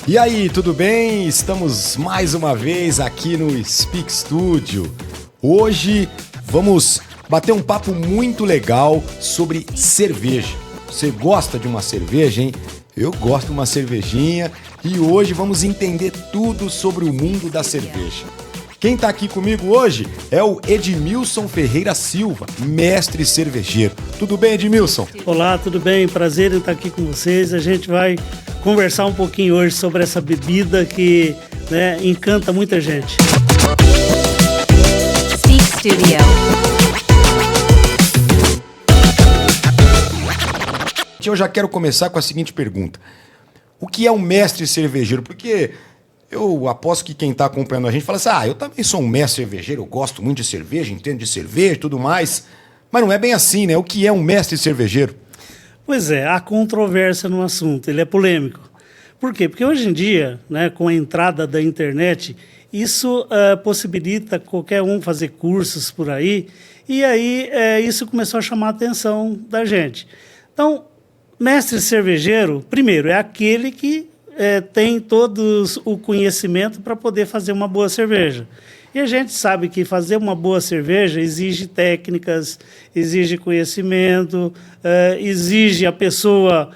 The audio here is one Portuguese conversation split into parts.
E aí, tudo bem? Estamos mais uma vez aqui no Speak Studio. Hoje vamos bater um papo muito legal sobre cerveja. Você gosta de uma cerveja, hein? Eu gosto de uma cervejinha e hoje vamos entender tudo sobre o mundo da cerveja. Quem está aqui comigo hoje é o Edmilson Ferreira Silva, mestre cervejeiro. Tudo bem, Edmilson? Olá, tudo bem? Prazer em estar aqui com vocês. A gente vai conversar um pouquinho hoje sobre essa bebida que encanta muita gente. Speak Studio. Eu já quero começar com a seguinte pergunta. O que é um mestre cervejeiro? Porque eu aposto que quem está acompanhando a gente fala assim, eu também sou um mestre cervejeiro, eu gosto muito de cerveja, entendo de cerveja e tudo mais. Mas não é bem assim, né? O que é um mestre cervejeiro? Pois é, há controvérsia no assunto, ele é polêmico. Por quê? Porque hoje em dia, com a entrada da internet, isso possibilita qualquer um fazer cursos por aí, e aí isso começou a chamar a atenção da gente. Então, mestre cervejeiro, primeiro, é aquele que tem todo o conhecimento para poder fazer uma boa cerveja. E a gente sabe que fazer uma boa cerveja exige técnicas, exige conhecimento, exige a pessoa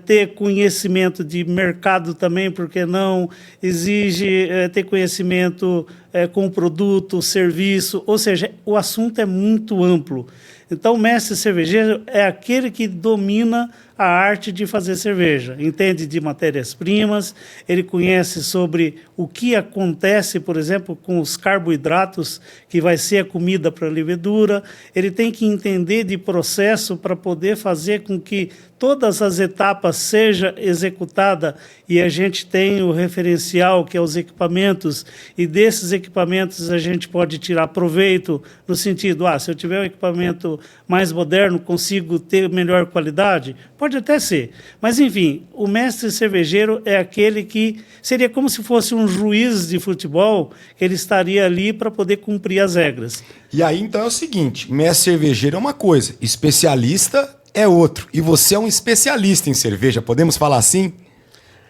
ter conhecimento de mercado também, porque não? Exige ter conhecimento com o produto, serviço, ou seja, o assunto é muito amplo. Então, o mestre cervejeiro é aquele que domina a arte de fazer cerveja, entende de matérias-primas, ele conhece sobre o que acontece, por exemplo, com os carboidratos, que vai ser a comida para a levedura, ele tem que entender de processo para poder fazer com que todas as etapas sejam executadas e a gente tem o referencial, que é os equipamentos, e desses equipamentos a gente pode tirar proveito no sentido, se eu tiver um equipamento mais moderno, consigo ter melhor qualidade? Pode até ser. Mas, enfim, o mestre cervejeiro é aquele que seria como se fosse um juiz de futebol, que ele estaria ali para poder cumprir as regras. E aí, então, é o seguinte, mestre cervejeiro é uma coisa, especialista é outro. E você é um especialista em cerveja, podemos falar assim?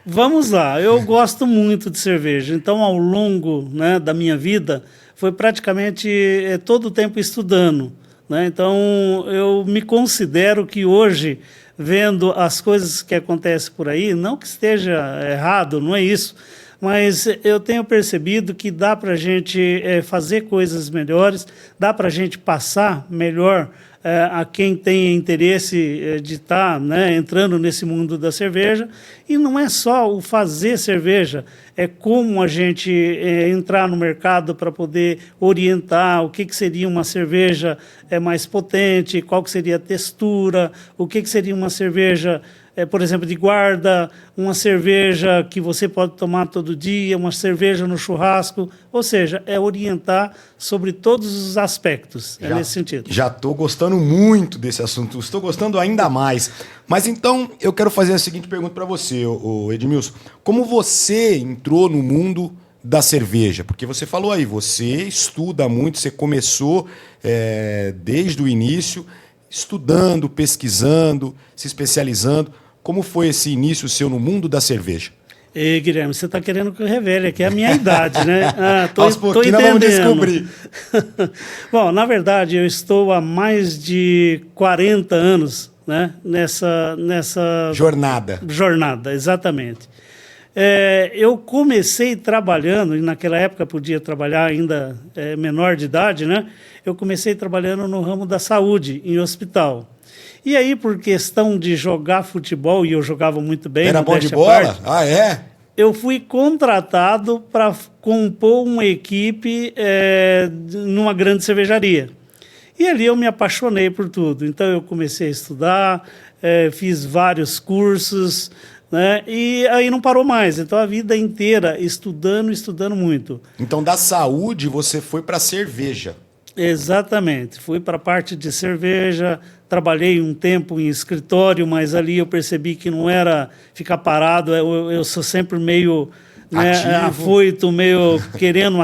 Vamos lá, eu gosto muito de cerveja, então ao longo da minha vida foi praticamente todo o tempo estudando. Então eu me considero que hoje, vendo as coisas que acontecem por aí, não que esteja errado, não é isso, mas eu tenho percebido que dá para a gente fazer coisas melhores, dá para a gente passar melhor a quem tem interesse de estar entrando nesse mundo da cerveja. E não é só o fazer cerveja, é como a gente entrar no mercado para poder orientar o que seria uma cerveja mais potente, qual que seria a textura, o que seria uma cerveja, por exemplo, de guarda, uma cerveja que você pode tomar todo dia, uma cerveja no churrasco, ou seja, é orientar sobre todos os aspectos, nesse sentido. Já estou gostando muito desse assunto, estou gostando ainda mais. Mas então, eu quero fazer a seguinte pergunta para você, Edmilson. Como você entrou no mundo da cerveja? Porque você falou aí, você estuda muito, você começou desde o início, estudando, pesquisando, se especializando. Como foi esse início seu no mundo da cerveja? Ei, Guilherme, você está querendo que eu revele aqui a minha idade, né? Aos pouquinhos vamos descobrir. Bom, na verdade, eu estou há mais de 40 anos nessa jornada, exatamente. Eu comecei trabalhando, e naquela época podia trabalhar ainda menor de idade, eu comecei trabalhando no ramo da saúde, em hospital. E aí, por questão de jogar futebol, e eu jogava muito bem... Era bom de bola? Eu fui contratado para compor uma equipe numa grande cervejaria. E ali eu me apaixonei por tudo. Então, eu comecei a estudar, fiz vários cursos, e aí não parou mais. Então, a vida inteira estudando muito. Então, da saúde, você foi para a cerveja. Exatamente. Fui para a parte de cerveja, trabalhei um tempo em escritório, mas ali eu percebi que não era ficar parado. Eu sou sempre meio afoito, meio querendo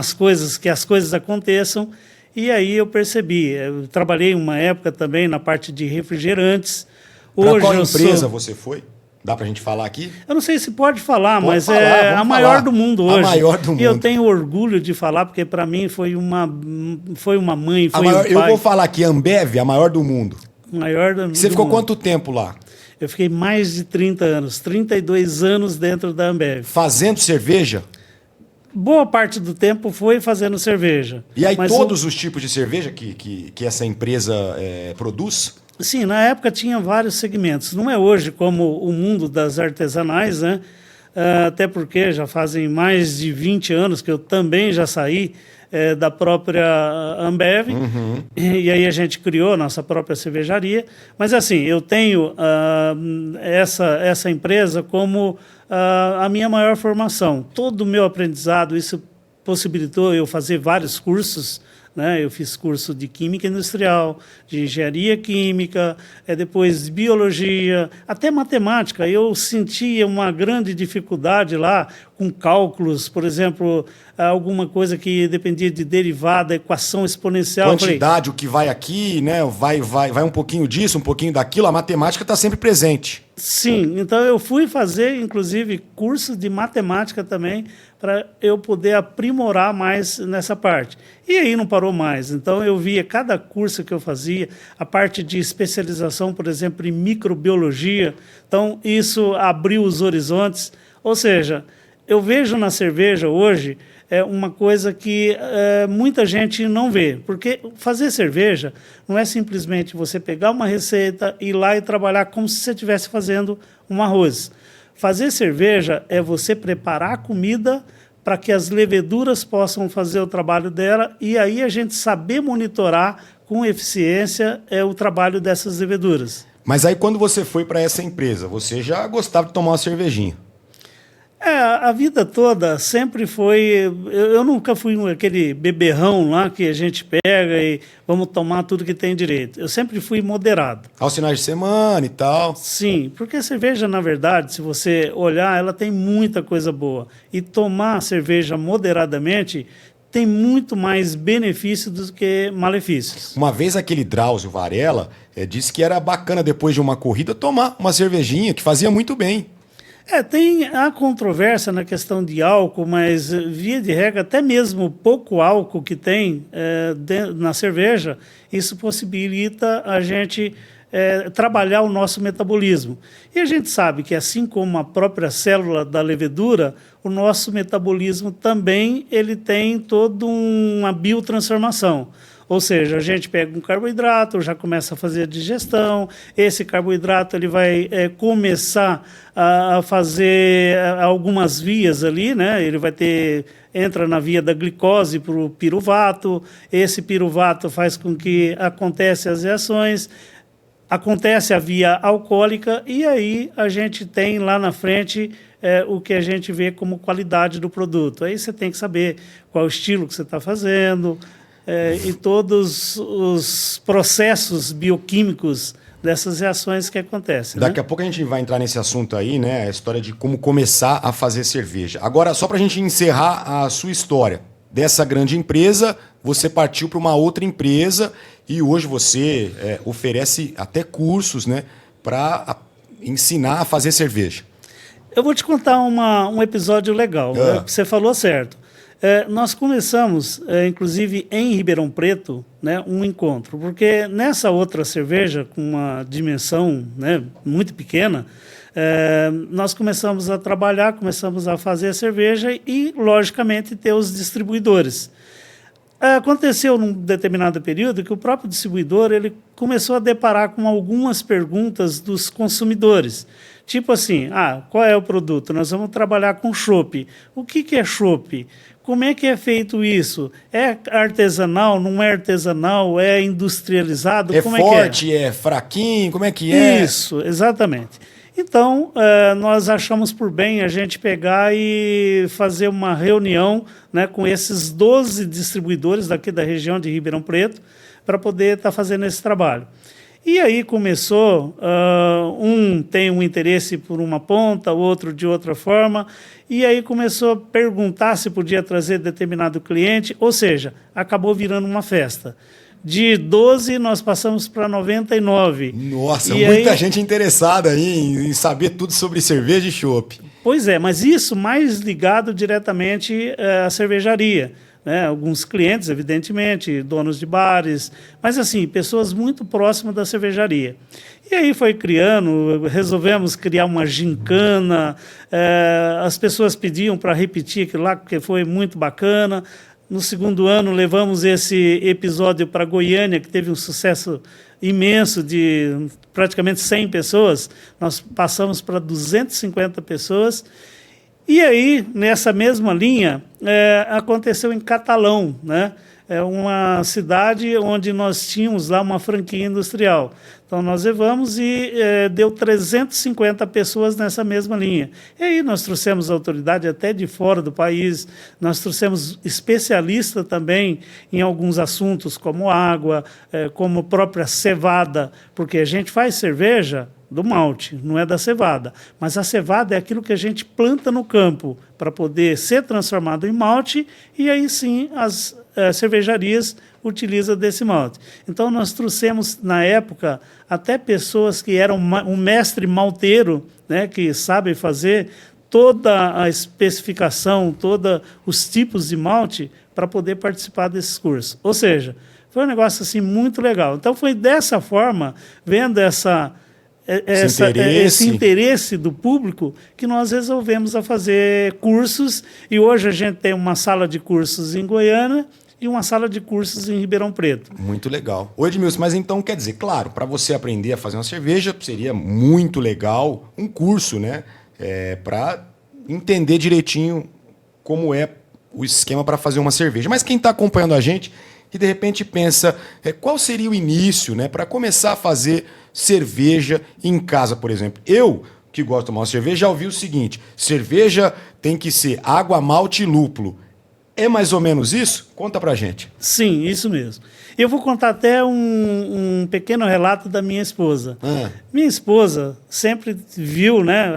que as coisas aconteçam. E aí eu percebi. Eu trabalhei uma época também na parte de refrigerantes. Para qual empresa você foi? Dá pra gente falar aqui? Eu não sei se pode falar, Pode mas falar, é a vamos maior falar. do mundo A hoje. maior do E eu mundo. tenho orgulho de falar, porque para mim foi uma mãe, A foi maior, um eu pai. vou falar aqui, Ambev, a maior do mundo. Maior Você do ficou mundo. quanto tempo lá? Eu fiquei mais de 30 anos, 32 anos dentro da Ambev. Fazendo cerveja? Boa parte do tempo foi fazendo cerveja. E aí Mas todos os tipos de cerveja que essa empresa produz? Sim, na época tinha vários segmentos. Não é hoje como o mundo das artesanais, né? Até porque já fazem mais de 20 anos que eu também já saí da própria Ambev. E aí a gente criou a nossa própria cervejaria. Mas assim, eu tenho essa empresa como a minha maior formação. Todo o meu aprendizado, isso possibilitou eu fazer vários cursos, né? Eu fiz curso de Química Industrial, de Engenharia Química, depois Biologia, até Matemática. Eu sentia uma grande dificuldade lá com cálculos, por exemplo, alguma coisa que dependia de derivada, equação exponencial. Quantidade, o que vai aqui, né? Vai um pouquinho disso, um pouquinho daquilo. A matemática está sempre presente. Sim, então eu fui fazer, inclusive, curso de matemática também, para eu poder aprimorar mais nessa parte. E aí não parou mais. Então eu via cada curso que eu fazia, a parte de especialização, por exemplo, em microbiologia. Então isso abriu os horizontes. Ou seja, eu vejo na cerveja hoje uma coisa que muita gente não vê. Porque fazer cerveja não é simplesmente você pegar uma receita, ir lá e trabalhar como se você estivesse fazendo um arroz. Fazer cerveja é você preparar a comida para que as leveduras possam fazer o trabalho dela e aí a gente saber monitorar com eficiência o trabalho dessas leveduras. Mas aí quando você foi para essa empresa, você já gostava de tomar uma cervejinha? A vida toda sempre foi... Eu nunca fui aquele beberrão lá que a gente pega e vamos tomar tudo que tem direito. Eu sempre fui moderado. Aos finais de semana e tal. Sim, porque a cerveja, na verdade, se você olhar, ela tem muita coisa boa. E tomar cerveja moderadamente tem muito mais benefícios do que malefícios. Uma vez aquele Drauzio Varela disse que era bacana, depois de uma corrida, tomar uma cervejinha, que fazia muito bem. Tem a controvérsia na questão de álcool, mas via de regra, até mesmo pouco álcool que tem na cerveja, isso possibilita a gente trabalhar o nosso metabolismo. E a gente sabe que, assim como a própria célula da levedura, o nosso metabolismo também ele tem toda uma biotransformação. Ou seja, a gente pega um carboidrato, já começa a fazer a digestão, esse carboidrato ele vai começar a fazer algumas vias ali, né? Ele vai entra na via da glicose para o piruvato, esse piruvato faz com que acontecem as reações, acontece a via alcoólica e aí a gente tem lá na frente o que a gente vê como qualidade do produto. Aí você tem que saber qual o estilo que você está fazendo, e todos os processos bioquímicos dessas reações que acontecem. Daqui a pouco a gente vai entrar nesse assunto aí, né? A história de como começar a fazer cerveja. Agora, só para a gente encerrar a sua história. Dessa grande empresa, você partiu para uma outra empresa e hoje você oferece até cursos, né? Para ensinar a fazer cerveja. Eu vou te contar um episódio legal. Né? Você falou certo. Nós começamos, inclusive em Ribeirão Preto, né, um encontro, porque nessa outra cerveja, com uma dimensão, né, muito pequena, nós começamos a trabalhar, começamos a fazer a cerveja e, logicamente, ter os distribuidores. Aconteceu num determinado período que o próprio distribuidor ele começou a deparar com algumas perguntas dos consumidores. Tipo assim, qual é o produto? Nós vamos trabalhar com chopp. O que é chopp? Como é que é feito isso? É artesanal, não é artesanal? É industrializado? Como forte, é fraquinho? Como é que é? Isso, exatamente. Então, nós achamos por bem a gente pegar e fazer uma reunião, né, com esses 12 distribuidores daqui da região de Ribeirão Preto para poder estar fazendo esse trabalho. E aí começou, um tem um interesse por uma ponta, outro de outra forma, e aí começou a perguntar se podia trazer determinado cliente, ou seja, acabou virando uma festa. De 12 nós passamos para 99. Nossa, muita gente interessada aí em saber tudo sobre cerveja e chopp. Pois é, mas isso mais ligado diretamente à cervejaria. Né? Alguns clientes, evidentemente, donos de bares, mas assim, pessoas muito próximas da cervejaria. E aí foi criando, resolvemos criar uma gincana, as pessoas pediam para repetir aquilo lá, porque foi muito bacana. No segundo ano, levamos esse episódio para Goiânia, que teve um sucesso imenso de praticamente 100 pessoas. Nós passamos para 250 pessoas. E aí, nessa mesma linha, aconteceu em Catalão, né? É uma cidade onde nós tínhamos lá uma franquia industrial. Então, nós levamos e deu 350 pessoas nessa mesma linha. E aí nós trouxemos autoridade até de fora do país, nós trouxemos especialista também em alguns assuntos, como água, como própria cevada, porque a gente faz cerveja do malte, não é da cevada. Mas a cevada é aquilo que a gente planta no campo para poder ser transformado em malte, e aí sim as cervejarias utilizam desse malte. Então nós trouxemos, na época, até pessoas que eram um mestre malteiro, né, que sabe fazer toda a especificação, todos os tipos de malte, para poder participar desses cursos. Ou seja, foi um negócio assim muito legal. Então foi dessa forma, vendo esse interesse do público, que nós resolvemos a fazer cursos, e hoje a gente tem uma sala de cursos em Goiânia e uma sala de cursos em Ribeirão Preto. Muito legal. Ô Edmilson, mas então quer dizer, claro, para você aprender a fazer uma cerveja, seria muito legal um curso, né? Para entender direitinho como é o esquema para fazer uma cerveja. Mas quem está acompanhando a gente e de repente pensa, qual seria o início, né, para começar a fazer cerveja em casa, por exemplo? Eu, que gosto de tomar uma cerveja, já ouvi o seguinte: cerveja tem que ser água, malte e lúpulo. É mais ou menos isso? Conta pra gente. Sim, isso mesmo. Eu vou contar até um pequeno relato da minha esposa. Minha esposa sempre viu, né,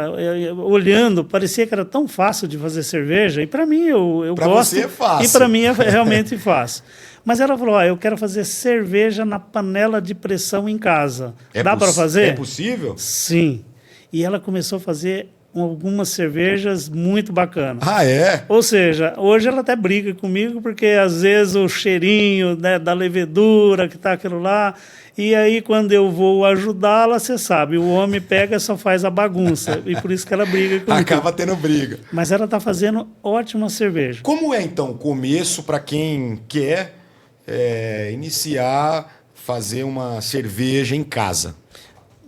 olhando, parecia que era tão fácil de fazer cerveja, e para mim eu pra gosto. Você é fácil. E para mim é realmente fácil. Mas ela falou, eu quero fazer cerveja na panela de pressão em casa. Dá para fazer? É possível? Sim. E ela começou a fazer algumas cervejas muito bacanas. Ah, é? Ou seja, hoje ela até briga comigo, porque às vezes o cheirinho, né, da levedura, que está aquilo lá, e aí quando eu vou ajudá-la, você sabe, o homem pega e só faz a bagunça, e por isso que ela briga comigo. Acaba tendo briga. Mas ela está fazendo ótima cerveja. Como é então o começo para quem quer iniciar fazer uma cerveja em casa?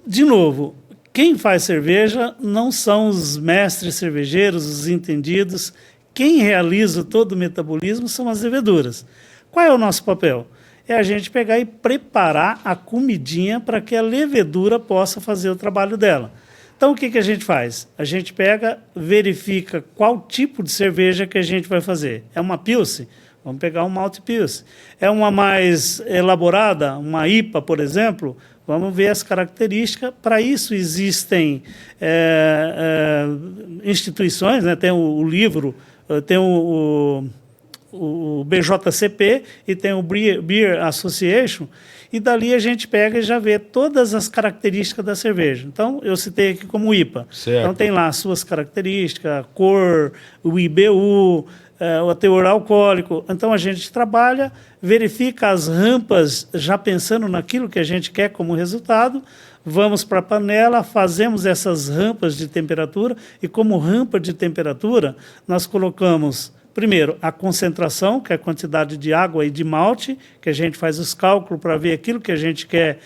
De novo, quem faz cerveja não são os mestres cervejeiros, os entendidos. Quem realiza todo o metabolismo são as leveduras. Qual é o nosso papel? É a gente pegar e preparar a comidinha para que a levedura possa fazer o trabalho dela. Então, o que a gente faz? A gente pega, verifica qual tipo de cerveja que a gente vai fazer. É uma Pilsen? Vamos pegar um malte Pilsen. É uma mais elaborada, uma IPA, por exemplo? Vamos ver as características. Para isso existem instituições, né? Tem o livro, tem o BJCP e tem o Beer Association, e dali a gente pega e já vê todas as características da cerveja. Então, eu citei aqui como IPA. Certo. Então, tem lá as suas características, a cor, o IBU, o teor alcoólico. Então, a gente trabalha, verifica as rampas, já pensando naquilo que a gente quer como resultado, vamos para a panela, fazemos essas rampas de temperatura, e como rampa de temperatura, nós colocamos, primeiro, a concentração, que é a quantidade de água e de malte, que a gente faz os cálculos para ver aquilo que a gente quer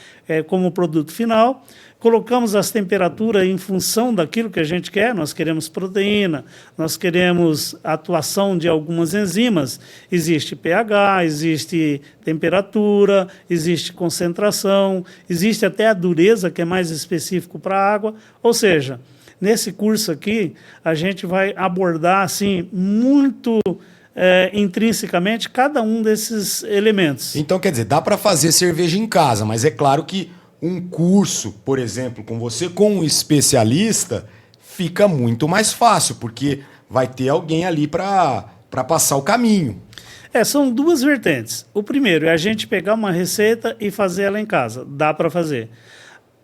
como produto final. Colocamos as temperaturas em função daquilo que a gente quer. Nós queremos proteína, nós queremos atuação de algumas enzimas. Existe pH, existe temperatura, existe concentração, existe até a dureza, que é mais específico para a água. Ou seja, nesse curso aqui, a gente vai abordar assim, muito intrinsecamente cada um desses elementos. Então, quer dizer, dá para fazer cerveja em casa, mas é claro que um curso, por exemplo, com você, com um especialista, fica muito mais fácil, porque vai ter alguém ali para passar o caminho. São duas vertentes. O primeiro é a gente pegar uma receita e fazer ela em casa. Dá para fazer.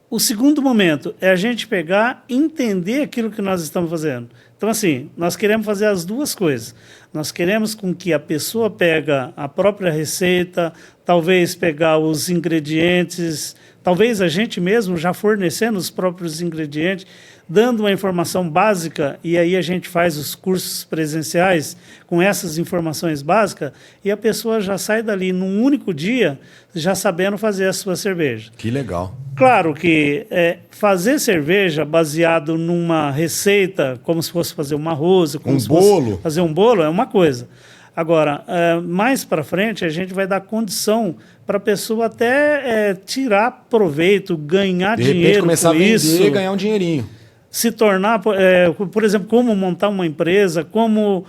O segundo momento é a gente pegar e entender aquilo que nós estamos fazendo. Então, assim, nós queremos fazer as duas coisas. Nós queremos com que a pessoa pega a própria receita, talvez pegar os ingredientes, talvez a gente mesmo já fornecendo os próprios ingredientes, dando uma informação básica, e aí a gente faz os cursos presenciais com essas informações básicas, e a pessoa já sai dali num único dia, já sabendo fazer a sua cerveja. Que legal. Claro que fazer cerveja baseado numa receita, como se fosse fazer um arroz, como se fosse fazer um bolo, é uma coisa. Agora, mais para frente, a gente vai dar condição para a pessoa até tirar proveito, ganhar dinheiro com isso. De repente começar a vender e ganhar um dinheirinho. Se tornar, por exemplo, como montar uma empresa, como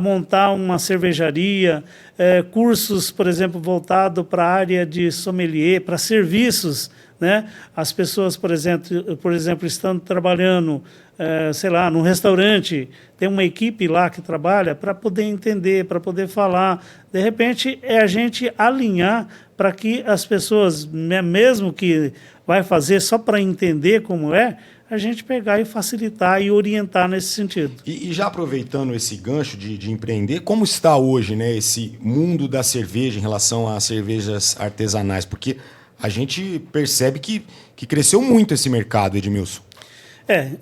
montar uma cervejaria, cursos, por exemplo, voltados para a área de sommelier, para serviços, né? As pessoas, por exemplo, estão trabalhando, sei lá, num restaurante, tem uma equipe lá que trabalha para poder entender, para poder falar. De repente, é a gente alinhar para que as pessoas, mesmo que vai fazer só para entender como a gente pegar e facilitar e orientar nesse sentido. E já aproveitando esse gancho de empreender, como está hoje, né, esse mundo da cerveja em relação às cervejas artesanais? Porque a gente percebe que cresceu muito esse mercado, Edmilson.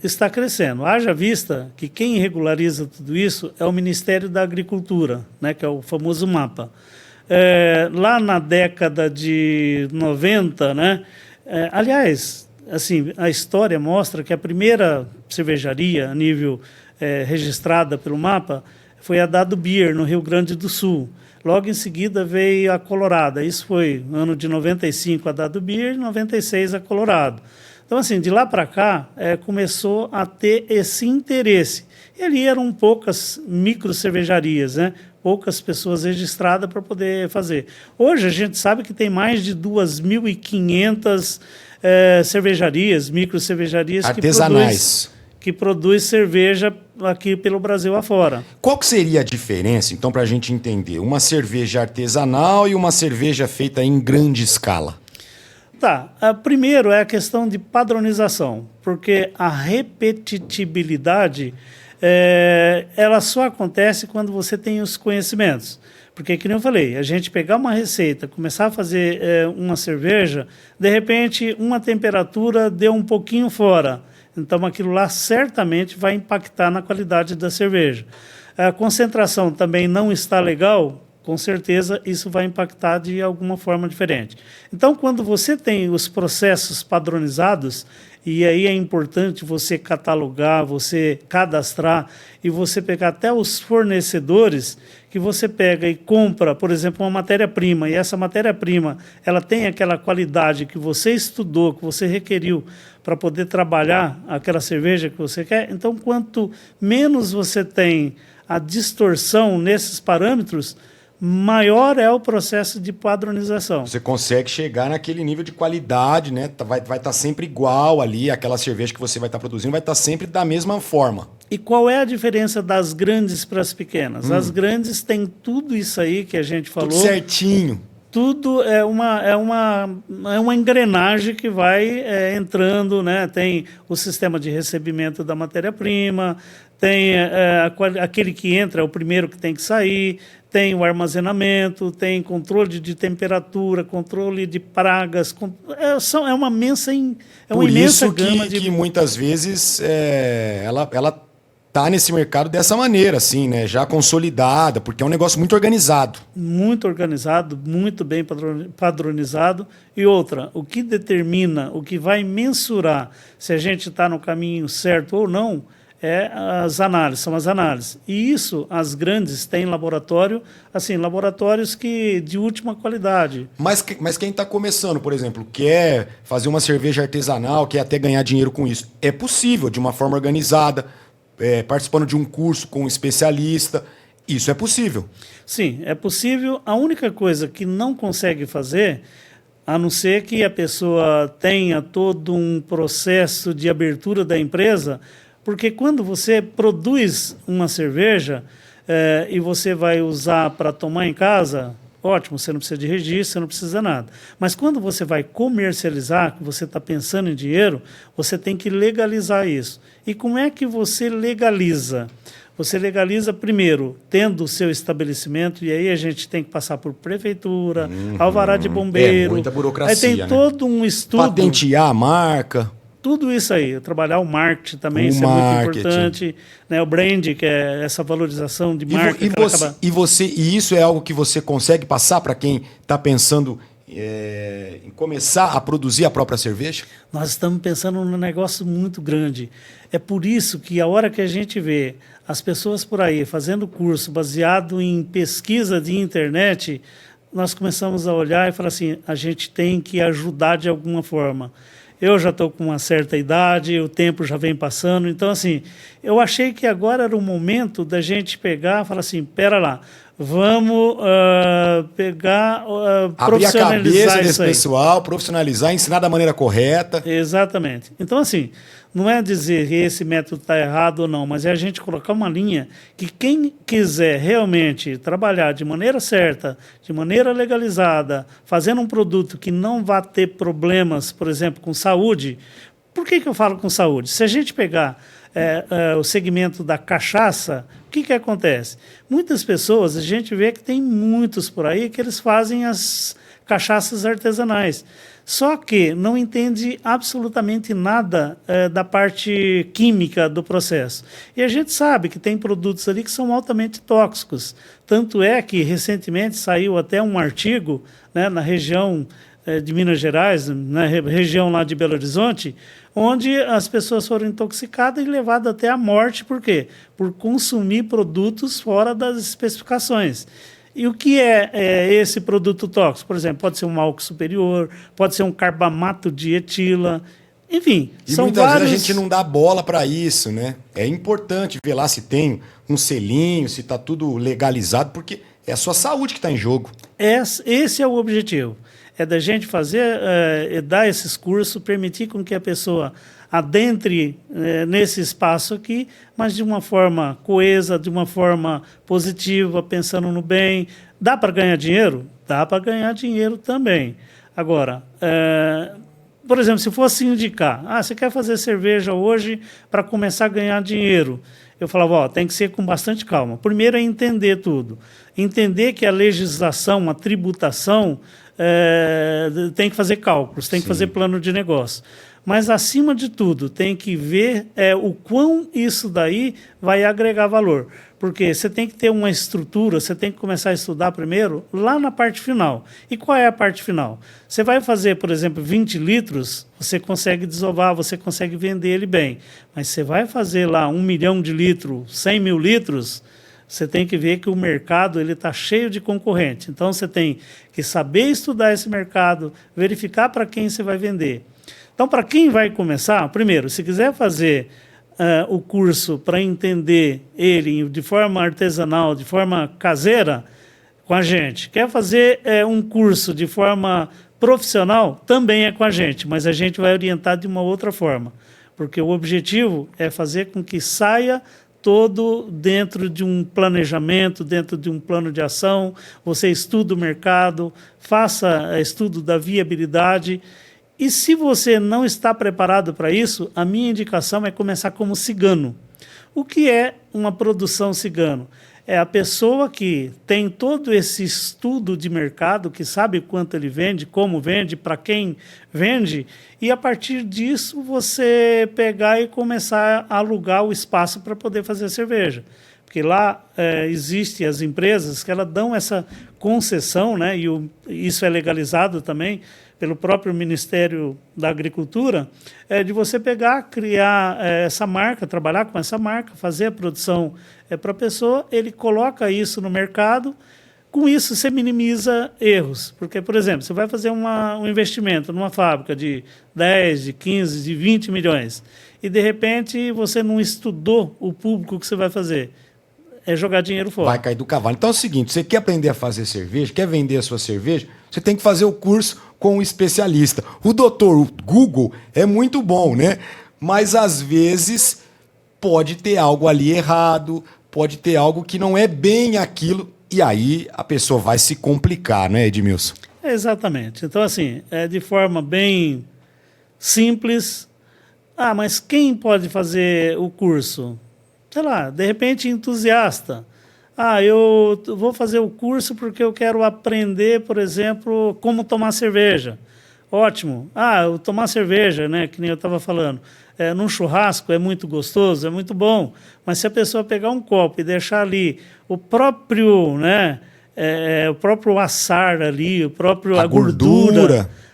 Está crescendo. Haja vista que quem regulariza tudo isso é o Ministério da Agricultura, né, que é o famoso MAPA. Lá na década de 90, né, aliás, assim, a história mostra que a primeira cervejaria a nível registrada pelo MAPA foi a Dado Beer, no Rio Grande do Sul. Logo em seguida veio a Colorado. Isso foi no ano de 95 a Dado Beer e 96 a Colorado. Então, assim, de lá para cá, começou a ter esse interesse. E ali eram poucas micro cervejarias, né? Poucas pessoas registradas para poder fazer. Hoje a gente sabe que tem mais de 2.500 cervejarias, micro cervejarias artesanais que produz cerveja aqui pelo Brasil afora. Qual que seria a diferença, então, para a gente entender? Uma cerveja artesanal e uma cerveja feita em grande escala? Tá. Primeiro é a questão de padronização, porque a repetitibilidade ela só acontece quando você tem os conhecimentos. Porque, como eu falei, a gente pegar uma receita, começar a fazer uma cerveja, de repente uma temperatura deu um pouquinho fora. Então aquilo lá certamente vai impactar na qualidade da cerveja. A concentração também não está legal, com certeza isso vai impactar de alguma forma diferente. Então, quando você tem os processos padronizados, e aí é importante você catalogar, você cadastrar e você pegar até os fornecedores que você pega e compra, por exemplo, uma matéria-prima, e essa matéria-prima ela tem aquela qualidade que você estudou, que você requeriu para poder trabalhar aquela cerveja que você quer. Então, quanto menos você tem a distorção nesses parâmetros, maior é o processo de padronização. Você consegue chegar naquele nível de qualidade, né? Vai estar sempre igual ali, aquela cerveja que você vai estar produzindo vai estar sempre da mesma forma. E qual é a diferença das grandes para as pequenas? As grandes têm tudo isso aí que a gente falou. Tudo certinho. Tudo é uma engrenagem que vai entrando, né? Tem o sistema de recebimento da matéria-prima, tem aquele que entra, é o primeiro que tem que sair, tem o armazenamento, tem controle de temperatura, controle de pragas, é uma imensa gama de... que muitas vezes ela tá nesse mercado dessa maneira, assim, né? Já consolidada, porque é um negócio muito organizado. Muito organizado, muito bem padronizado. E outra, o que determina, o que vai mensurar se a gente está no caminho certo ou não, são as análises. E isso, as grandes têm laboratório, assim, laboratórios de última qualidade. Mas quem está começando, por exemplo, quer fazer uma cerveja artesanal, quer até ganhar dinheiro com isso, é possível, de uma forma organizada, participando de um curso com um especialista, isso é possível. Sim, é possível. A única coisa que não consegue fazer, a não ser que a pessoa tenha todo um processo de abertura da empresa, porque quando você produz uma cerveja, e você vai usar para tomar em casa, ótimo, você não precisa de registro, você não precisa nada. Mas quando você vai comercializar, que você está pensando em dinheiro, você tem que legalizar isso. E como é que você legaliza? Você legaliza primeiro tendo o seu estabelecimento, e aí a gente tem que passar por prefeitura, alvará de bombeiro. Muita burocracia, aí tem todo um estudo. Patentear a marca. Tudo isso aí, trabalhar o marketing também, isso é muito importante, né? O brand, que é essa valorização de marca. E isso é algo que você consegue passar para quem está pensando em começar a produzir a própria cerveja? Nós estamos pensando num negócio muito grande. É por isso que a hora que a gente vê as pessoas por aí fazendo curso baseado em pesquisa de internet, nós começamos a olhar e falar assim, a gente tem que ajudar de alguma forma. Eu já estou com uma certa idade, o tempo já vem passando. Então, assim, eu achei que agora era o momento da gente pegar e falar assim, pera lá, vamos pegar, abrir a cabeça desse isso aí. pessoal, profissionalizar, ensinar da maneira correta. Exatamente. Então, assim, não é dizer que esse método está errado ou não, mas é a gente colocar uma linha que quem quiser realmente trabalhar de maneira certa, de maneira legalizada, fazendo um produto que não vá ter problemas, por exemplo, com saúde. Por que eu falo com saúde? Se a gente pegar o segmento da cachaça, o que acontece? Muitas pessoas, a gente vê que tem muitos por aí que eles fazem as cachaças artesanais. Só que não entende absolutamente nada da parte química do processo. E a gente sabe que tem produtos ali que são altamente tóxicos. Tanto é que, recentemente, saiu até um artigo, né, na região de Minas Gerais, na região lá de Belo Horizonte, onde as pessoas foram intoxicadas e levadas até a morte. Por quê? Por consumir produtos fora das especificações. E o que é esse produto tóxico? Por exemplo, pode ser um álcool superior, pode ser um carbamato de etila, enfim. E muitas vezes a gente não dá bola para isso, né? É importante ver lá se tem um selinho, se está tudo legalizado, porque é a sua saúde que está em jogo. Esse é o objetivo. É da gente fazer, dar esses cursos, permitir com que a pessoa adentre nesse espaço aqui, mas de uma forma coesa, de uma forma positiva, pensando no bem. Dá para ganhar dinheiro? Dá para ganhar dinheiro também. Agora, por exemplo, se fosse indicar, você quer fazer cerveja hoje para começar a ganhar dinheiro? Eu falava, tem que ser com bastante calma. Primeiro é entender tudo. Entender que a legislação, a tributação, tem que fazer cálculos, tem que fazer plano de negócio. Mas, acima de tudo, tem que ver o quão isso daí vai agregar valor. Porque você tem que ter uma estrutura, você tem que começar a estudar primeiro lá na parte final. E qual é a parte final? Você vai fazer, por exemplo, 20 litros, você consegue desovar, você consegue vender ele bem. Mas você vai fazer lá 1 milhão de litros, 100 mil litros, você tem que ver que o mercado está cheio de concorrente. Então, você tem que saber estudar esse mercado, verificar para quem você vai vender. Então, para quem vai começar, primeiro, se quiser fazer o curso para entender ele de forma artesanal, de forma caseira, com a gente. Quer fazer um curso de forma profissional, também é com a gente, mas a gente vai orientar de uma outra forma. Porque o objetivo é fazer com que saia todo dentro de um planejamento, dentro de um plano de ação. Você estuda o mercado, faça estudo da viabilidade. E se você não está preparado para isso, a minha indicação é começar como cigano. O que é uma produção cigano? É a pessoa que tem todo esse estudo de mercado, que sabe quanto ele vende, como vende, para quem vende, e a partir disso você pegar e começar a alugar o espaço para poder fazer cerveja. Porque lá existem as empresas que elas dão essa concessão, né, e isso é legalizado também pelo próprio Ministério da Agricultura, de você pegar, criar essa marca, trabalhar com essa marca, fazer a produção para a pessoa, ele coloca isso no mercado, com isso você minimiza erros. Porque, por exemplo, você vai fazer um investimento numa fábrica de 10, de 15, de 20 milhões, e de repente você não estudou o público que você vai fazer. É jogar dinheiro fora. Vai cair do cavalo. Então é o seguinte, você quer aprender a fazer cerveja, quer vender a sua cerveja, você tem que fazer o curso com um especialista. O doutor Google é muito bom, né? Mas às vezes pode ter algo ali errado, pode ter algo que não é bem aquilo, e aí a pessoa vai se complicar, né, Edmilson? Exatamente. Então, assim, de forma bem simples. Ah, mas quem pode fazer o curso? Sei lá, de repente entusiasta. Ah, eu vou fazer o curso porque eu quero aprender, por exemplo, como tomar cerveja. Ótimo. Ah, eu tomar cerveja, né, que nem eu estava falando, num churrasco é muito gostoso, é muito bom, mas se a pessoa pegar um copo e deixar ali o próprio, né, o próprio assar ali,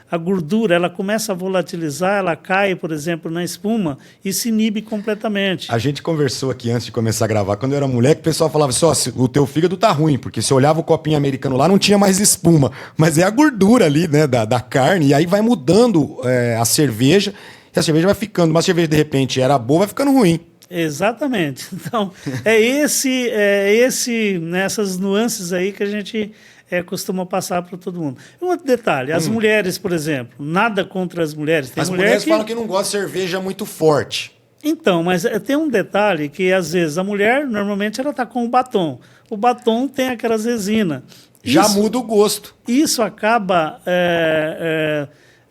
a gordura, ela começa a volatilizar, ela cai, por exemplo, na espuma e se inibe completamente. A gente conversou aqui antes de começar a gravar, quando eu era moleque, o pessoal falava assim, o teu fígado tá ruim, porque se olhava o copinho americano lá, não tinha mais espuma, mas é a gordura ali, né, da carne, e aí vai mudando a cerveja, e a cerveja vai ficando, uma cerveja de repente era boa, vai ficando ruim. Exatamente. Então, nessas nuances aí que a gente costuma passar para todo mundo. Um outro detalhe, as mulheres, por exemplo, nada contra as mulheres. Tem as mulheres falam que não gostam de cerveja muito forte. Então, mas tem um detalhe que, às vezes, a mulher, normalmente, ela está com o batom. O batom tem aquelas resinas. Já muda o gosto. Isso acaba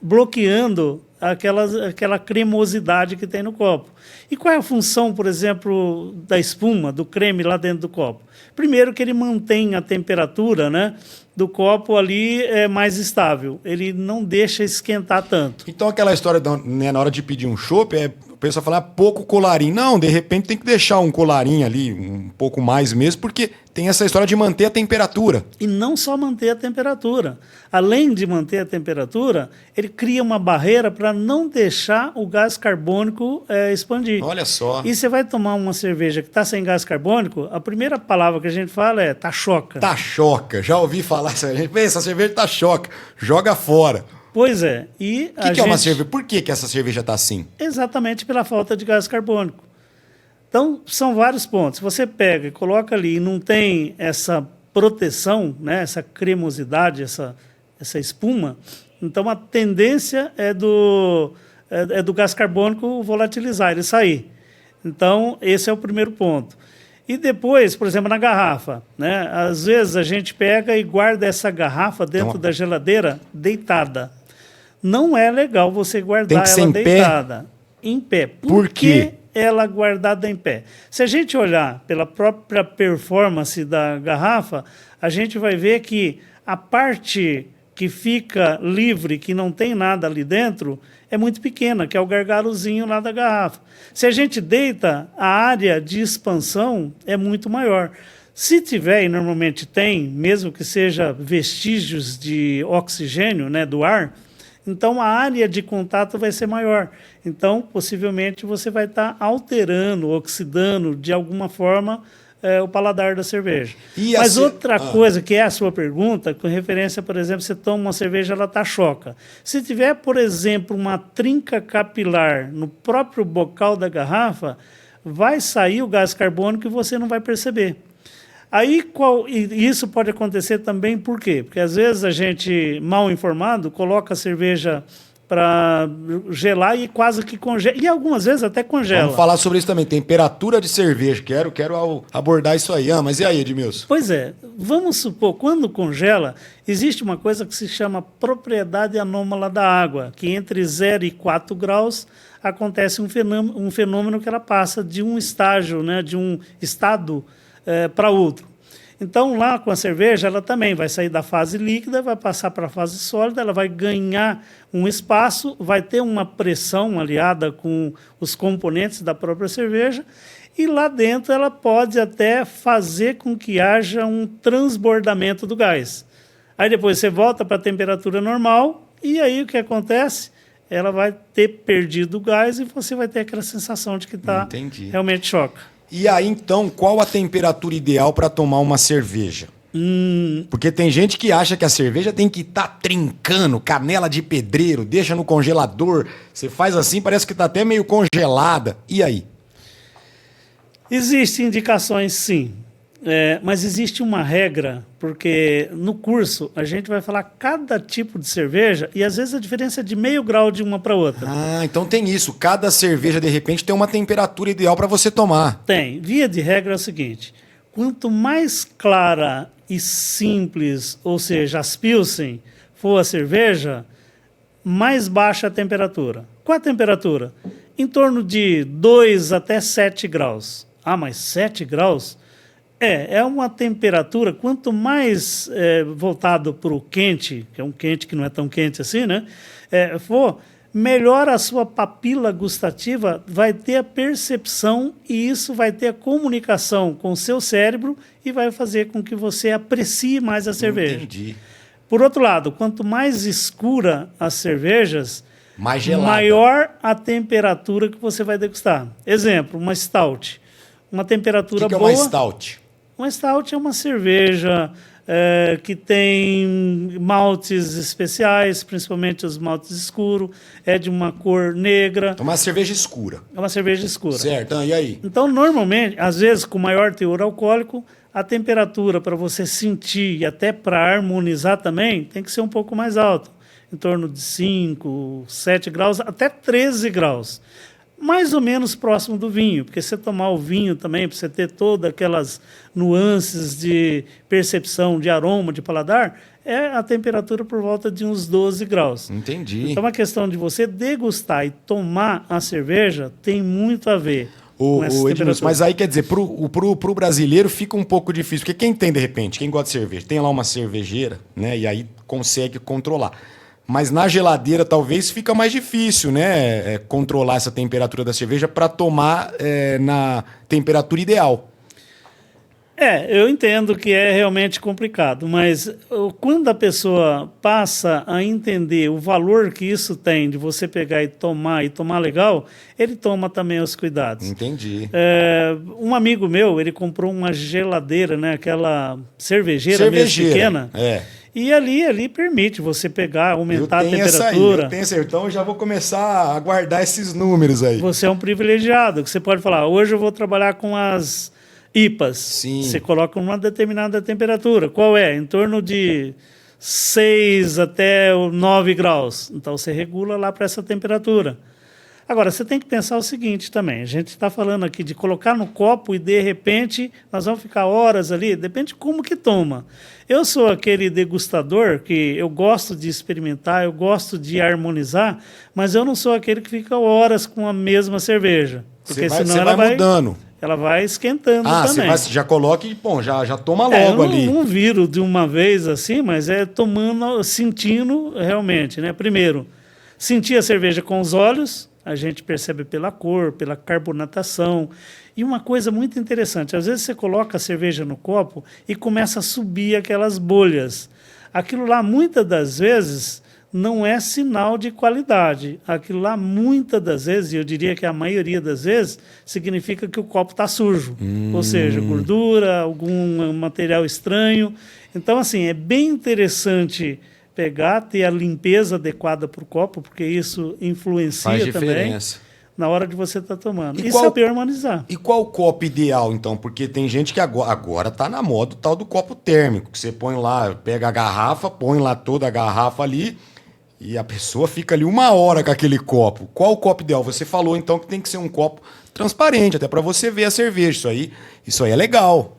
bloqueando aquela cremosidade que tem no copo. E qual é a função, por exemplo, da espuma, do creme lá dentro do copo? Primeiro que ele mantém a temperatura, né, do copo ali mais estável. Ele não deixa esquentar tanto. Então aquela história, né, na hora de pedir um chopp, o pessoal fala pouco colarinho. Não, de repente tem que deixar um colarinho ali, um pouco mais mesmo, porque tem essa história de manter a temperatura. E não só manter a temperatura. Além de manter a temperatura, ele cria uma barreira para não deixar o gás carbônico expandir. Olha só. E você vai tomar uma cerveja que está sem gás carbônico, a primeira palavra que a gente fala é tachoca. Tachoca. Já ouvi falar isso. A gente pensa, essa cerveja tachoca. Joga fora. Pois é. E o que é uma cerveja? Por que essa cerveja está assim? Exatamente pela falta de gás carbônico. Então, são vários pontos. Você pega e coloca ali e não tem essa proteção, né, essa cremosidade, essa espuma, então a tendência é do gás carbônico volatilizar, ele sair. Então, esse é o primeiro ponto. E depois, por exemplo, na garrafa, né, às vezes a gente pega e guarda essa garrafa dentro da geladeira deitada. Não é legal você guardar ela deitada. Em pé. Por quê? Ela guardada em pé. Se a gente olhar pela própria performance da garrafa, a gente vai ver que a parte que fica livre, que não tem nada ali dentro, é muito pequena, que é o gargarozinho lá da garrafa. Se a gente deita, a área de expansão é muito maior. Se tiver, e normalmente tem, mesmo que seja vestígios de oxigênio, né, do ar, então a área de contato vai ser maior. Então, possivelmente, você vai estar alterando, oxidando, de alguma forma, o paladar da cerveja. Mas outra coisa, que é a sua pergunta, com referência, por exemplo, você toma uma cerveja, ela tachoca. Se tiver, por exemplo, uma trinca capilar no próprio bocal da garrafa, vai sair o gás carbônico e você não vai perceber. Aí, isso pode acontecer também por quê? Porque, às vezes, a gente, mal informado, coloca a cerveja para gelar e quase que congela. E algumas vezes até congela. Vamos falar sobre isso também. Temperatura de cerveja. Quero abordar isso aí. Mas e aí, Edmilson? Pois é. Vamos supor, quando congela, existe uma coisa que se chama propriedade anômala da água, que entre 0 e 4 graus acontece um fenômeno que ela passa de um estágio, né, de um estado para outro. Então, lá com a cerveja, ela também vai sair da fase líquida, vai passar para a fase sólida, ela vai ganhar um espaço, vai ter uma pressão aliada com os componentes da própria cerveja, e lá dentro ela pode até fazer com que haja um transbordamento do gás. Aí depois você volta para a temperatura normal, e aí o que acontece? Ela vai ter perdido o gás e você vai ter aquela sensação de que está realmente choca. E aí, então, qual a temperatura ideal para tomar uma cerveja? Porque tem gente que acha que a cerveja tem que estar trincando, canela de pedreiro, deixa no congelador, você faz assim, parece que está até meio congelada. E aí? Existem indicações, sim. Mas existe uma regra, porque no curso a gente vai falar cada tipo de cerveja e às vezes a diferença é de meio grau de uma para outra. Ah, então tem isso. Cada cerveja, de repente, tem uma temperatura ideal para você tomar. Tem. Via de regra é o seguinte: quanto mais clara e simples, ou seja, as Pilsen, for a cerveja, mais baixa a temperatura. Qual a temperatura? Em torno de 2 até 7 graus. Ah, mas 7 graus? É uma temperatura, quanto mais voltado para o quente, que é um quente que não é tão quente assim, né? For, melhor a sua papila gustativa vai ter a percepção e isso vai ter a comunicação com o seu cérebro e vai fazer com que você aprecie mais a cerveja. Entendi. Por outro lado, quanto mais escura as cervejas, Mais gelada. maior a temperatura que você vai degustar. Exemplo, uma stout. Uma temperatura O que é boa. uma stout? Uma stout é uma cerveja que tem maltes especiais, principalmente os maltes escuros, é de uma cor negra. É uma cerveja escura. É uma cerveja escura. Certo, e aí? Então, normalmente, às vezes, com maior teor alcoólico, a temperatura para você sentir e até para harmonizar também tem que ser um pouco mais alta, em torno de 5, 7 graus, até 13 graus. Mais ou menos próximo do vinho, porque você tomar o vinho também, para você ter todas aquelas nuances de percepção, de aroma, de paladar, é a temperatura por volta de uns 12 graus. Entendi. Então, a questão de você degustar e tomar a cerveja tem muito a ver com essa Edmilson, temperatura. mas aí quer dizer, pro brasileiro fica um pouco difícil, porque quem tem, de repente, quem gosta de cerveja, tem lá uma cervejeira, né, e aí consegue controlar. Mas na geladeira talvez fica mais difícil, né, controlar essa temperatura da cerveja para tomar na temperatura ideal. Eu entendo que é realmente complicado, mas quando a pessoa passa a entender o valor que isso tem de você pegar e tomar legal, ele toma também os cuidados. Entendi. Um amigo meu, ele comprou uma geladeira, né, aquela cervejeira mesmo pequena. E ali permite você pegar, aumentar a temperatura. Eu tenho essa aí. Então eu já vou começar a guardar esses números aí. Você é um privilegiado, que você pode falar, hoje eu vou trabalhar com as IPAs. Sim. Você coloca uma determinada temperatura. Qual é? Em torno de 6 até 9 graus. Então você regula lá para essa temperatura. Agora, você tem que pensar o seguinte também. A gente está falando aqui de colocar no copo e, de repente, nós vamos ficar horas ali. Depende de como que toma. Eu sou aquele degustador que eu gosto de experimentar, eu gosto de harmonizar, mas eu não sou aquele que fica horas com a mesma cerveja. Porque senão ela vai mudando. Ela vai esquentando também. Você já coloca e, bom, já toma logo ali. Eu não viro de uma vez assim, mas tomando, sentindo realmente, né? Primeiro, sentir a cerveja com os olhos. A gente percebe pela cor, pela carbonatação. E uma coisa muito interessante, às vezes você coloca a cerveja no copo e começa a subir aquelas bolhas. Aquilo lá, muitas das vezes, não é sinal de qualidade. Aquilo lá, muitas das vezes, e eu diria que a maioria das vezes, significa que o copo está sujo. Ou seja, gordura, algum material estranho. Então, assim, é bem interessante pegar, ter a limpeza adequada para o copo, porque isso influencia também na hora de você estar tomando. E saber harmonizar. E qual o copo ideal, então? Porque tem gente que agora está na moda o tal do copo térmico, que você põe lá, pega a garrafa, põe lá toda a garrafa ali e a pessoa fica ali 1 hora com aquele copo. Qual o copo ideal? Você falou, então, que tem que ser um copo transparente, até para você ver a cerveja. Isso aí é legal.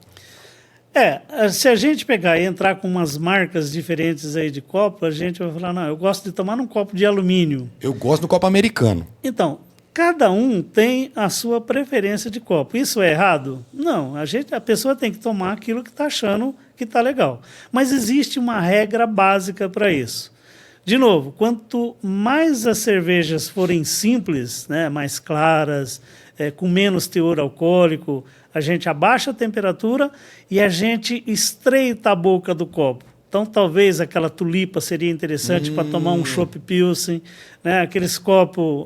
Se a gente pegar e entrar com umas marcas diferentes aí de copo, a gente vai falar, não, eu gosto de tomar num copo de alumínio. Eu gosto do copo americano. Então, cada um tem a sua preferência de copo. Isso é errado? Não, a pessoa tem que tomar aquilo que está achando que está legal. Mas existe uma regra básica para isso. De novo, quanto mais as cervejas forem simples, né, mais claras, com menos teor alcoólico, a gente abaixa a temperatura e a gente estreita a boca do copo. Então, talvez aquela tulipa seria interessante para tomar um chopp Pilsen, né? Aqueles copos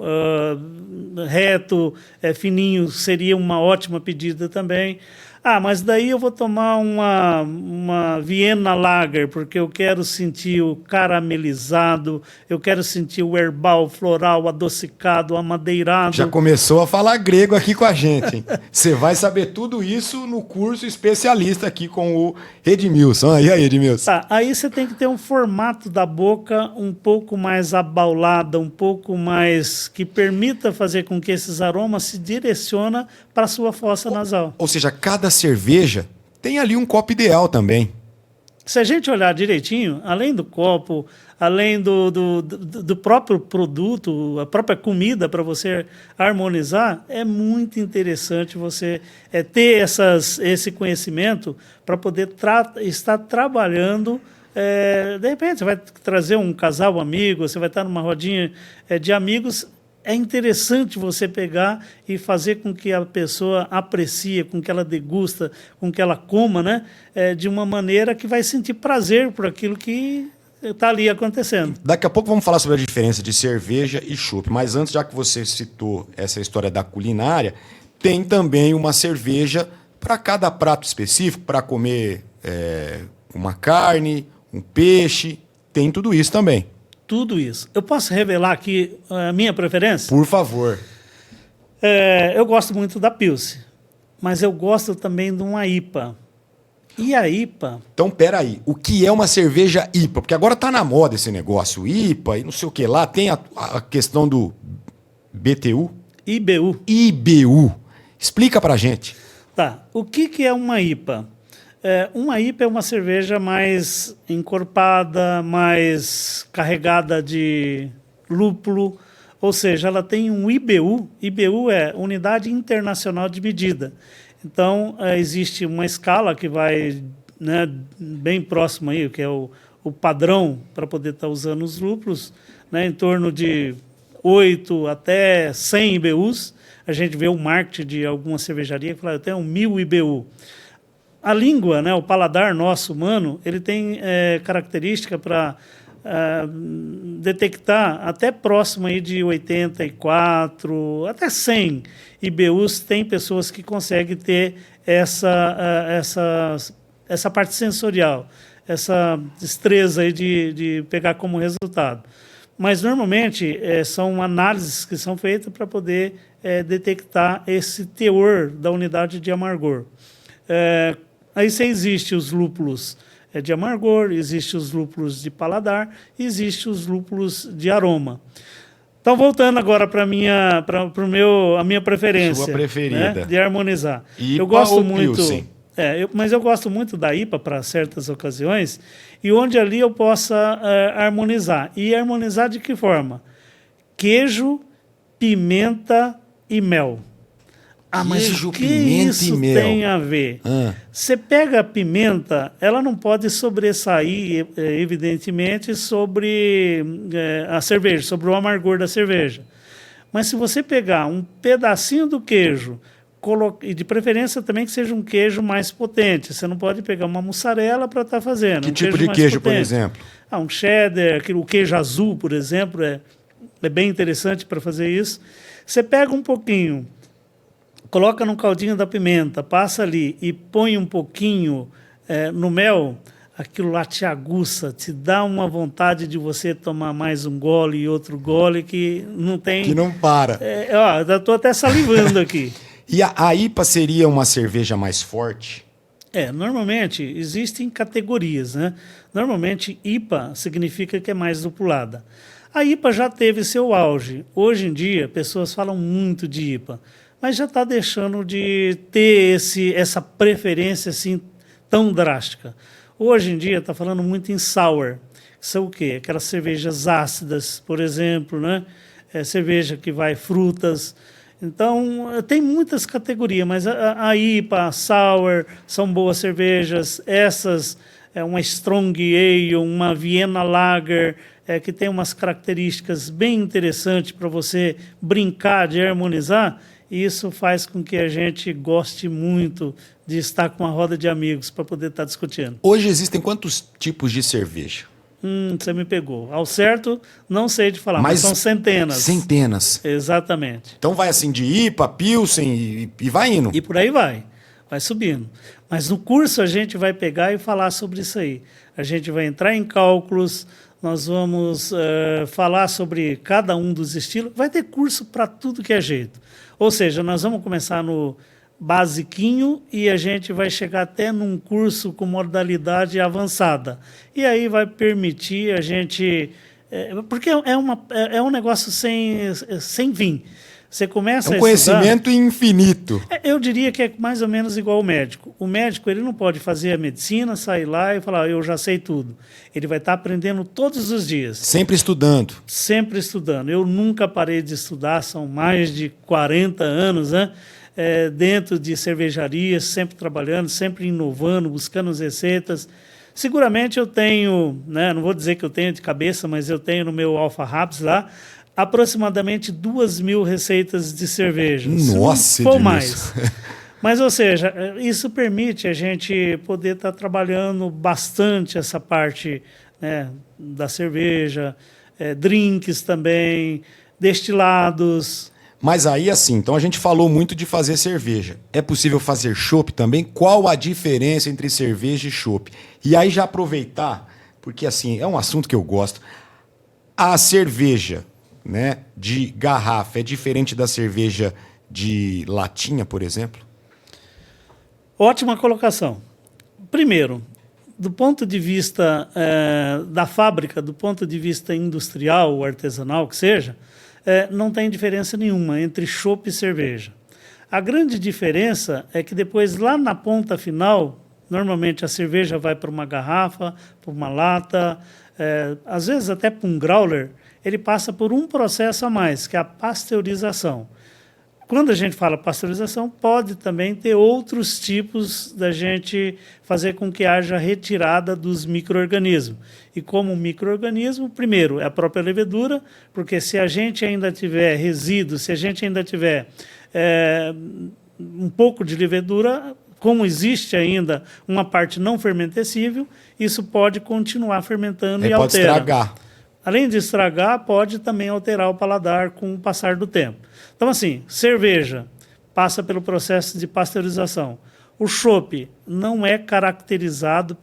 reto, fininho, seria uma ótima pedida também. Ah, mas daí eu vou tomar uma Viena Lager, porque eu quero sentir o caramelizado, eu quero sentir o herbal, floral, adocicado, amadeirado. Já começou a falar grego aqui com a gente, hein? Você vai saber tudo isso no curso especialista aqui com o Edmilson. E aí, Edmilson? Tá, aí você tem que ter um formato da boca um pouco mais abaulada, um pouco mais que permita fazer com que esses aromas se direcionem para a sua fossa nasal. Ou seja, cada cerveja tem ali um copo ideal também. Se a gente olhar direitinho, além do copo, além do próprio produto, a própria comida para você harmonizar, é muito interessante você ter esse conhecimento para poder estar trabalhando. De repente, você vai trazer um casal amigo, você vai estar numa rodinha de amigos. É interessante você pegar e fazer com que a pessoa aprecie, com que ela degusta, com que ela coma, né? De uma maneira que vai sentir prazer por aquilo que está ali acontecendo. Daqui a pouco vamos falar sobre a diferença de cerveja e chopp, mas antes, já que você citou essa história da culinária, tem também uma cerveja para cada prato específico, para comer uma carne, um peixe, tem tudo isso também. Tudo isso. Eu posso revelar aqui a minha preferência? Por favor. Eu gosto muito da Pilsen, mas eu gosto também de uma IPA. E a IPA... Então, peraí, o que é uma cerveja IPA? Porque agora tá na moda esse negócio, IPA e não sei o que lá. Tem a questão do BTU? IBU. IBU. Explica pra gente. Tá. O que é uma IPA? Uma IPA é uma cerveja mais encorpada, mais carregada de lúpulo, ou seja, ela tem um IBU. IBU é Unidade Internacional de Medida. Então, existe uma escala que vai, né, bem próximo aí, que é o padrão para poder estar usando os lúpulos, né, em torno de 8 até 100 IBUs. A gente vê o marketing de alguma cervejaria que fala, eu tenho 1000 IBU. A língua, né, o paladar nosso humano, ele tem característica para detectar até próximo aí de 84, até 100 IBUs. Tem pessoas que conseguem ter essa parte sensorial, essa destreza aí de pegar como resultado. Mas, normalmente, são análises que são feitas para poder detectar esse teor da unidade de amargor. Aí você existe os lúpulos de amargor, existe os lúpulos de paladar, existe os lúpulos de aroma. Então, voltando agora para a minha preferência. Sua preferida. Né, de harmonizar. IPA eu gosto ou muito. Pilsen? Mas eu gosto muito da IPA para certas ocasiões, e onde ali eu possa harmonizar. E harmonizar de que forma? Queijo, pimenta e mel. Mas Queijo, o que pimenta isso e mel tem a ver? Você pega a pimenta, ela não pode sobressair, evidentemente, sobre a cerveja, sobre o amargor da cerveja. Mas se você pegar um pedacinho do queijo, e de preferência também que seja um queijo mais potente, você não pode pegar uma mussarela para estar fazendo. Que tipo de queijo, por exemplo? Um cheddar, o queijo azul, por exemplo, é bem interessante para fazer isso. Você pega um pouquinho, coloca no caldinho da pimenta, passa ali e põe um pouquinho no mel, aquilo lá te aguça, te dá uma vontade de você tomar mais um gole e outro gole que não tem... Que não para. Eu estou até salivando aqui. E a IPA seria uma cerveja mais forte? Normalmente existem categorias, né? Normalmente IPA significa que é mais lupulada. A IPA já teve seu auge. Hoje em dia, pessoas falam muito de IPA, mas já está deixando de ter essa preferência assim tão drástica. Hoje em dia está falando muito em sour, que são o quê? Aquelas cervejas ácidas, por exemplo, né? Cerveja que vai frutas. Então, tem muitas categorias, mas a IPA, a sour, são boas cervejas. Essas, uma Strong Ale, uma Viena Lager, que tem umas características bem interessantes para você brincar, de harmonizar. E isso faz com que a gente goste muito de estar com uma roda de amigos para poder estar discutindo. Hoje existem quantos tipos de cerveja? Você me pegou. Ao certo, não sei de falar, mas são centenas. Centenas. Exatamente. Então vai assim de IPA, Pilsen e vai indo. E por aí vai. vai subindo. Mas no curso a gente vai pegar e falar sobre isso aí. A gente vai entrar em cálculos, nós vamos falar sobre cada um dos estilos. Vai ter curso para tudo que é jeito. Ou seja, nós vamos começar no basiquinho e a gente vai chegar até num curso com modalidade avançada. E aí vai permitir a gente... porque é um negócio sem fim. Você começa é um conhecimento infinito. Eu diria que é mais ou menos igual ao médico. O médico ele não pode fazer a medicina, sair lá e falar, eu já sei tudo. Ele vai estar aprendendo todos os dias. Sempre estudando. Sempre estudando. Eu nunca parei de estudar, são mais de 40 anos, né? Dentro de cervejarias, sempre trabalhando, sempre inovando, buscando as receitas. Seguramente eu tenho, né, não vou dizer que eu tenho de cabeça, mas eu tenho no meu Alpha Raps lá, aproximadamente 2.000 receitas de cerveja. Nossa, ou mais. Mas, ou seja, isso permite a gente poder estar trabalhando bastante essa parte, né, da cerveja, drinks também, destilados. Mas aí, assim, então a gente falou muito de fazer cerveja. É possível fazer chopp também? Qual a diferença entre cerveja e chopp? E aí já aproveitar, porque assim, é um assunto que eu gosto. A cerveja, né, de garrafa é diferente da cerveja de latinha, por exemplo? Ótima colocação. Primeiro, do ponto de vista da fábrica, do ponto de vista industrial ou artesanal que seja, não tem diferença nenhuma entre chopp e cerveja. A grande diferença é que depois, lá na ponta final, normalmente a cerveja vai para uma garrafa, para uma lata, às vezes até para um growler, ele passa por um processo a mais, que é a pasteurização. Quando a gente fala pasteurização, pode também ter outros tipos da gente fazer com que haja retirada dos micro-organismos. E como micro-organismo, primeiro, é a própria levedura, porque se a gente ainda tiver resíduo, se a gente ainda tiver um pouco de levedura, como existe ainda uma parte não fermentecível, isso pode continuar fermentando e pode altera. Estragar. Além de estragar, pode também alterar o paladar com o passar do tempo. Então, assim, cerveja passa pelo processo de pasteurização. O chopp não é caracterizado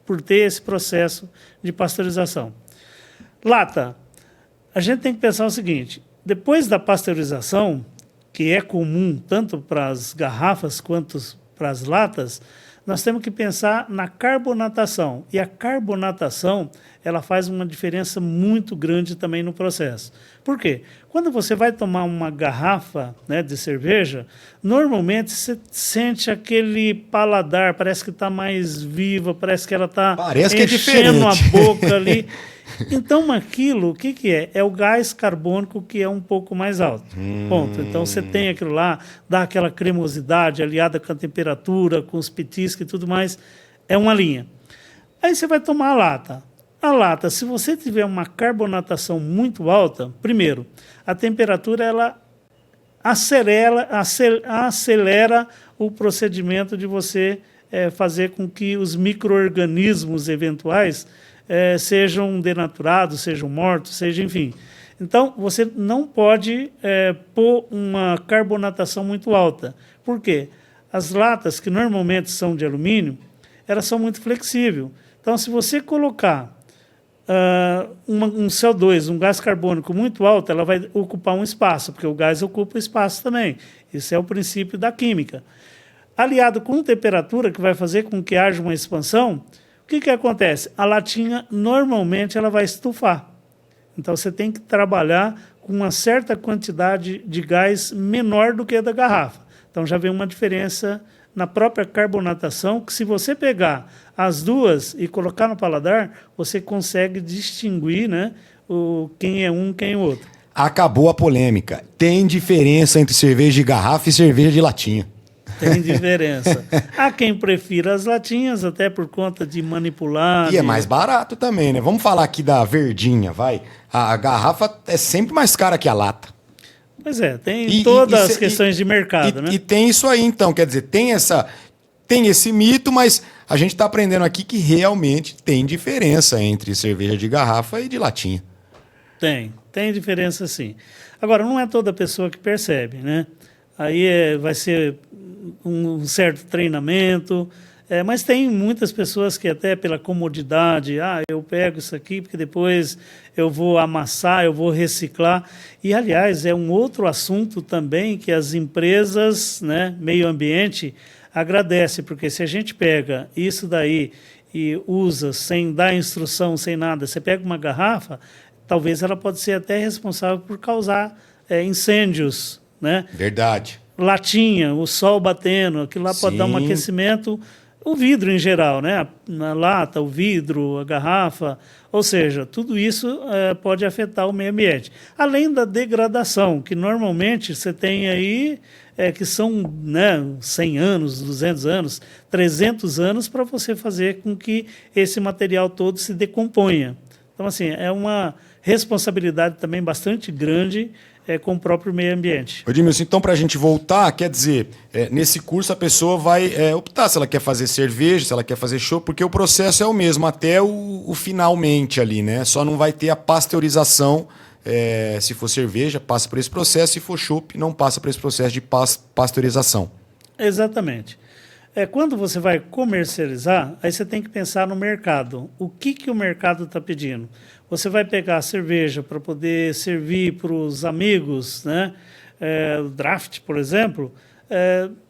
por ter esse processo de pasteurização. Lata, a gente tem que pensar o seguinte, depois da pasteurização, que é comum tanto para as garrafas quanto para as latas, nós temos que pensar na carbonatação. E a carbonatação, ela faz uma diferença muito grande também no processo. Por quê? Quando você vai tomar uma garrafa, né, de cerveja, normalmente você sente aquele paladar, parece que está mais viva, parece que ela está enchendo a boca ali. Então, aquilo, o que é? É o gás carbônico que é um pouco mais alto. Ponto. Então, você tem aquilo lá, dá aquela cremosidade aliada com a temperatura, com os petiscos e tudo mais. É uma linha. Aí você vai tomar a lata. A lata, se você tiver uma carbonatação muito alta, primeiro, a temperatura ela acelera o procedimento de você fazer com que os micro-organismos eventuais sejam denaturados, sejam mortos, seja enfim. Então, você não pode pôr uma carbonatação muito alta. Por quê? As latas, que normalmente são de alumínio, elas são muito flexíveis. Então, se você colocar um CO2, um gás carbônico muito alto, ela vai ocupar um espaço, porque o gás ocupa o espaço também. Isso é o princípio da química. Aliado com temperatura, que vai fazer com que haja uma expansão, o que acontece? A latinha, normalmente, ela vai estufar. Então, você tem que trabalhar com uma certa quantidade de gás menor do que a da garrafa. Então, já vem uma diferença na própria carbonatação, que se você pegar as duas e colocar no paladar, você consegue distinguir, né, quem é um, quem é o outro. Acabou a polêmica. Tem diferença entre cerveja de garrafa e cerveja de latinha. Tem diferença. Há quem prefira as latinhas, até por conta de manipular. E é mais barato também, né? Vamos falar aqui da verdinha, vai. A garrafa é sempre mais cara que a lata. Pois é, tem todas as questões de mercado, né? E tem isso aí, então, quer dizer, tem esse mito, mas a gente está aprendendo aqui que realmente tem diferença entre cerveja de garrafa e de latinha. Tem diferença sim. Agora, não é toda pessoa que percebe, né? Aí vai ser um certo treinamento. Mas tem muitas pessoas que até pela comodidade, eu pego isso aqui porque depois eu vou amassar, eu vou reciclar. E, aliás, é um outro assunto também que as empresas, né, meio ambiente, agradecem, porque se a gente pega isso daí e usa sem dar instrução, sem nada, você pega uma garrafa, talvez ela pode ser até responsável por causar incêndios, né? Verdade. Latinha, o sol batendo, aquilo lá pode dar um aquecimento. O vidro em geral, né? Na lata, o vidro, a garrafa, ou seja, tudo isso pode afetar o meio ambiente. Além da degradação, que normalmente você tem aí, que são, né, 100 anos, 200 anos, 300 anos para você fazer com que esse material todo se decomponha. Então, assim, é uma responsabilidade também bastante grande com o próprio meio ambiente. Edmilson, então, para a gente voltar, quer dizer, nesse curso a pessoa vai optar se ela quer fazer cerveja, se ela quer fazer chopp, porque o processo é o mesmo até o finalmente ali, né? Só não vai ter a pasteurização. Se for cerveja, passa por esse processo. Se for chopp, não passa por esse processo de pasteurização. Exatamente. Quando você vai comercializar, aí você tem que pensar no mercado. O que o mercado está pedindo? Você vai pegar a cerveja para poder servir para os amigos, né? O draft, por exemplo,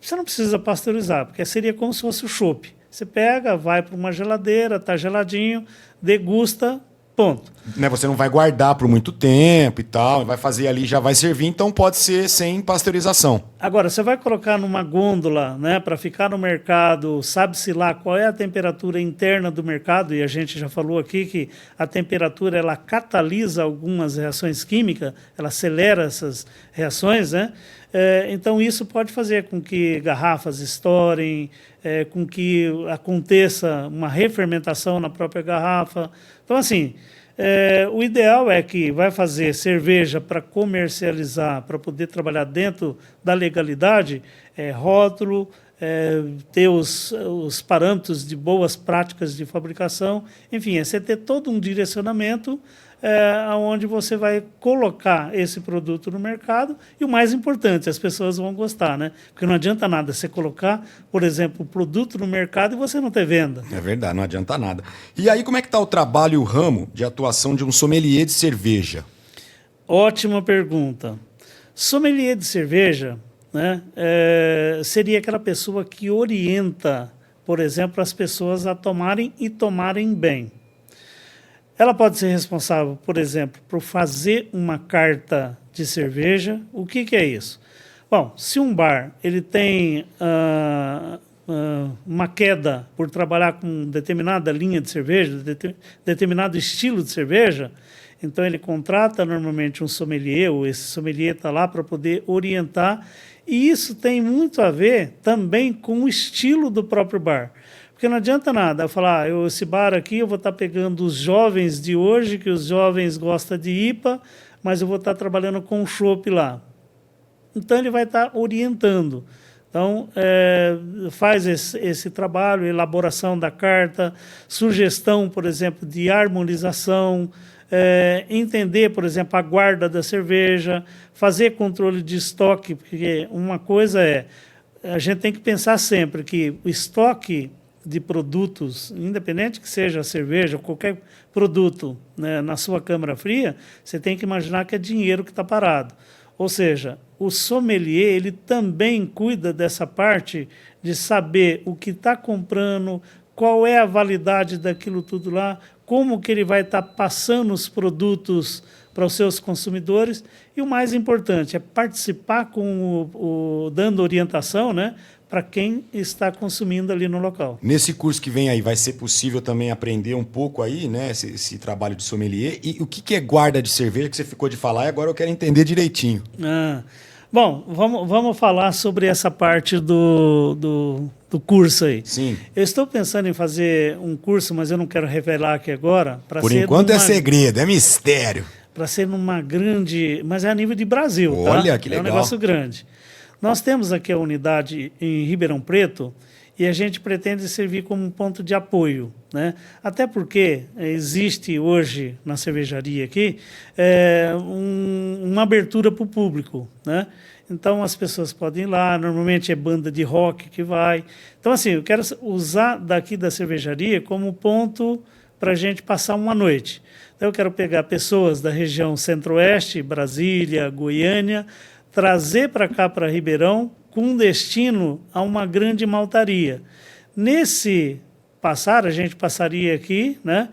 você não precisa pasteurizar, porque seria como se fosse o chopp. Você pega, vai para uma geladeira, está geladinho, degusta, ponto. Né, você não vai guardar por muito tempo e tal, vai fazer ali, já vai servir, então pode ser sem pasteurização. Agora, você vai colocar numa gôndola, né, para ficar no mercado, sabe-se lá qual é a temperatura interna do mercado, e a gente já falou aqui que a temperatura ela catalisa algumas reações químicas, ela acelera essas reações, né? Então, isso pode fazer com que garrafas estourem, com que aconteça uma refermentação na própria garrafa. Então, assim, o ideal é que vai fazer cerveja para comercializar, para poder trabalhar dentro da legalidade, rótulo, ter os parâmetros de boas práticas de fabricação, enfim, você ter todo um direcionamento onde você vai colocar esse produto no mercado e o mais importante, as pessoas vão gostar, né? Porque não adianta nada você colocar, por exemplo, o produto no mercado e você não ter venda. É verdade, não adianta nada. E aí, como é que está o trabalho e o ramo de atuação de um sommelier de cerveja? Ótima pergunta. Sommelier de cerveja, né, seria aquela pessoa que orienta, por exemplo, as pessoas a tomarem e tomarem bem. Ela pode ser responsável, por exemplo, por fazer uma carta de cerveja. O que é isso? Bom, se um bar ele tem uma queda por trabalhar com determinada linha de cerveja, determinado estilo de cerveja, então ele contrata normalmente um sommelier, ou esse sommelier está lá para poder orientar, e isso tem muito a ver também com o estilo do próprio bar. Porque não adianta nada eu falar, esse bar aqui eu vou estar pegando os jovens de hoje, que os jovens gostam de IPA, mas eu vou estar trabalhando com chopp lá. Então ele vai estar orientando. Então, faz esse trabalho, elaboração da carta, sugestão, por exemplo, de harmonização, entender, por exemplo, a guarda da cerveja, fazer controle de estoque, porque uma coisa a gente tem que pensar sempre que o estoque de produtos, independente que seja cerveja ou qualquer produto, né, na sua câmara fria, você tem que imaginar que é dinheiro que está parado. Ou seja, o sommelier ele também cuida dessa parte de saber o que está comprando, qual é a validade daquilo tudo lá, como que ele vai estar passando os produtos para os seus consumidores, e o mais importante é participar dando orientação, né, para quem está consumindo ali no local. Nesse curso que vem aí, vai ser possível também aprender um pouco aí, né, esse trabalho de sommelier. E o que é guarda de cerveja, que você ficou de falar, e agora eu quero entender direitinho. Bom, vamos falar sobre essa parte do curso aí. Sim. Eu estou pensando em fazer um curso, mas eu não quero revelar aqui agora. Por enquanto é segredo, é mistério. Para ser numa grande... Mas é a nível de Brasil, Olha, tá? que legal. É um negócio grande. Nós temos aqui a unidade em Ribeirão Preto, e a gente pretende servir como um ponto de apoio, né? Até porque existe hoje na cervejaria aqui uma abertura para o público, né? Então as pessoas podem ir lá, normalmente é banda de rock que vai. Então assim, eu quero usar daqui da cervejaria como ponto para a gente passar uma noite. Então eu quero pegar pessoas da região centro-oeste, Brasília, Goiânia, trazer para cá, para Ribeirão, com destino a uma grande maltaria. Nesse passar, a gente passaria aqui, né?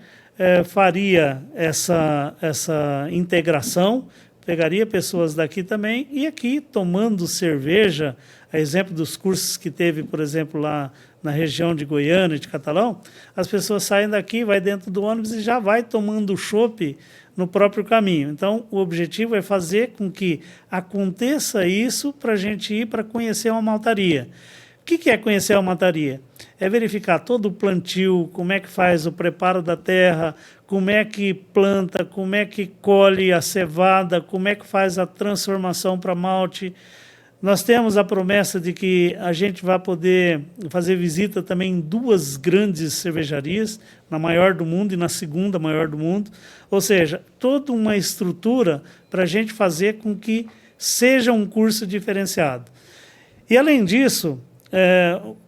Faria essa integração, pegaria pessoas daqui também, e aqui tomando cerveja, a exemplo dos cursos que teve, por exemplo, lá na região de Goiânia e de Catalão, as pessoas saem daqui, vai dentro do ônibus e já vai tomando chopp no próprio caminho. Então, o objetivo é fazer com que aconteça isso para a gente ir para conhecer uma maltaria. O que é conhecer uma maltaria? É verificar todo o plantio, como é que faz o preparo da terra, como é que planta, como é que colhe a cevada, como é que faz a transformação para malte. Nós temos a promessa de que a gente vai poder fazer visita também em 2 grandes cervejarias, na maior do mundo e na segunda maior do mundo. Ou seja, toda uma estrutura para a gente fazer com que seja um curso diferenciado. E, além disso,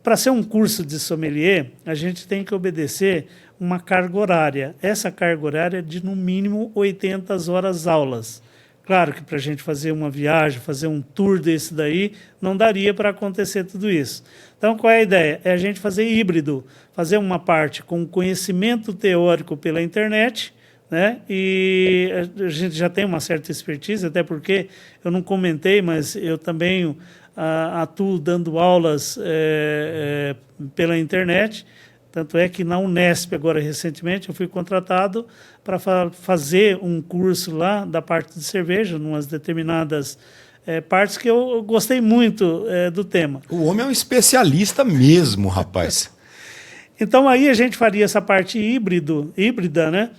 para ser um curso de sommelier, a gente tem que obedecer uma carga horária. Essa carga horária é de, no mínimo, 80 horas aulas. Claro que para a gente fazer uma viagem, fazer um tour desse daí, não daria para acontecer tudo isso. Então, qual é a ideia? É a gente fazer híbrido, fazer uma parte com conhecimento teórico pela internet, né? E a gente já tem uma certa expertise, até porque eu não comentei, mas eu também atuo dando aulas pela internet. Tanto é que na Unesp, agora recentemente, eu fui contratado para fazer um curso lá da parte de cerveja, em umas determinadas partes que eu gostei muito do tema. O homem é um especialista mesmo, rapaz. Então aí a gente faria essa parte híbrida, né?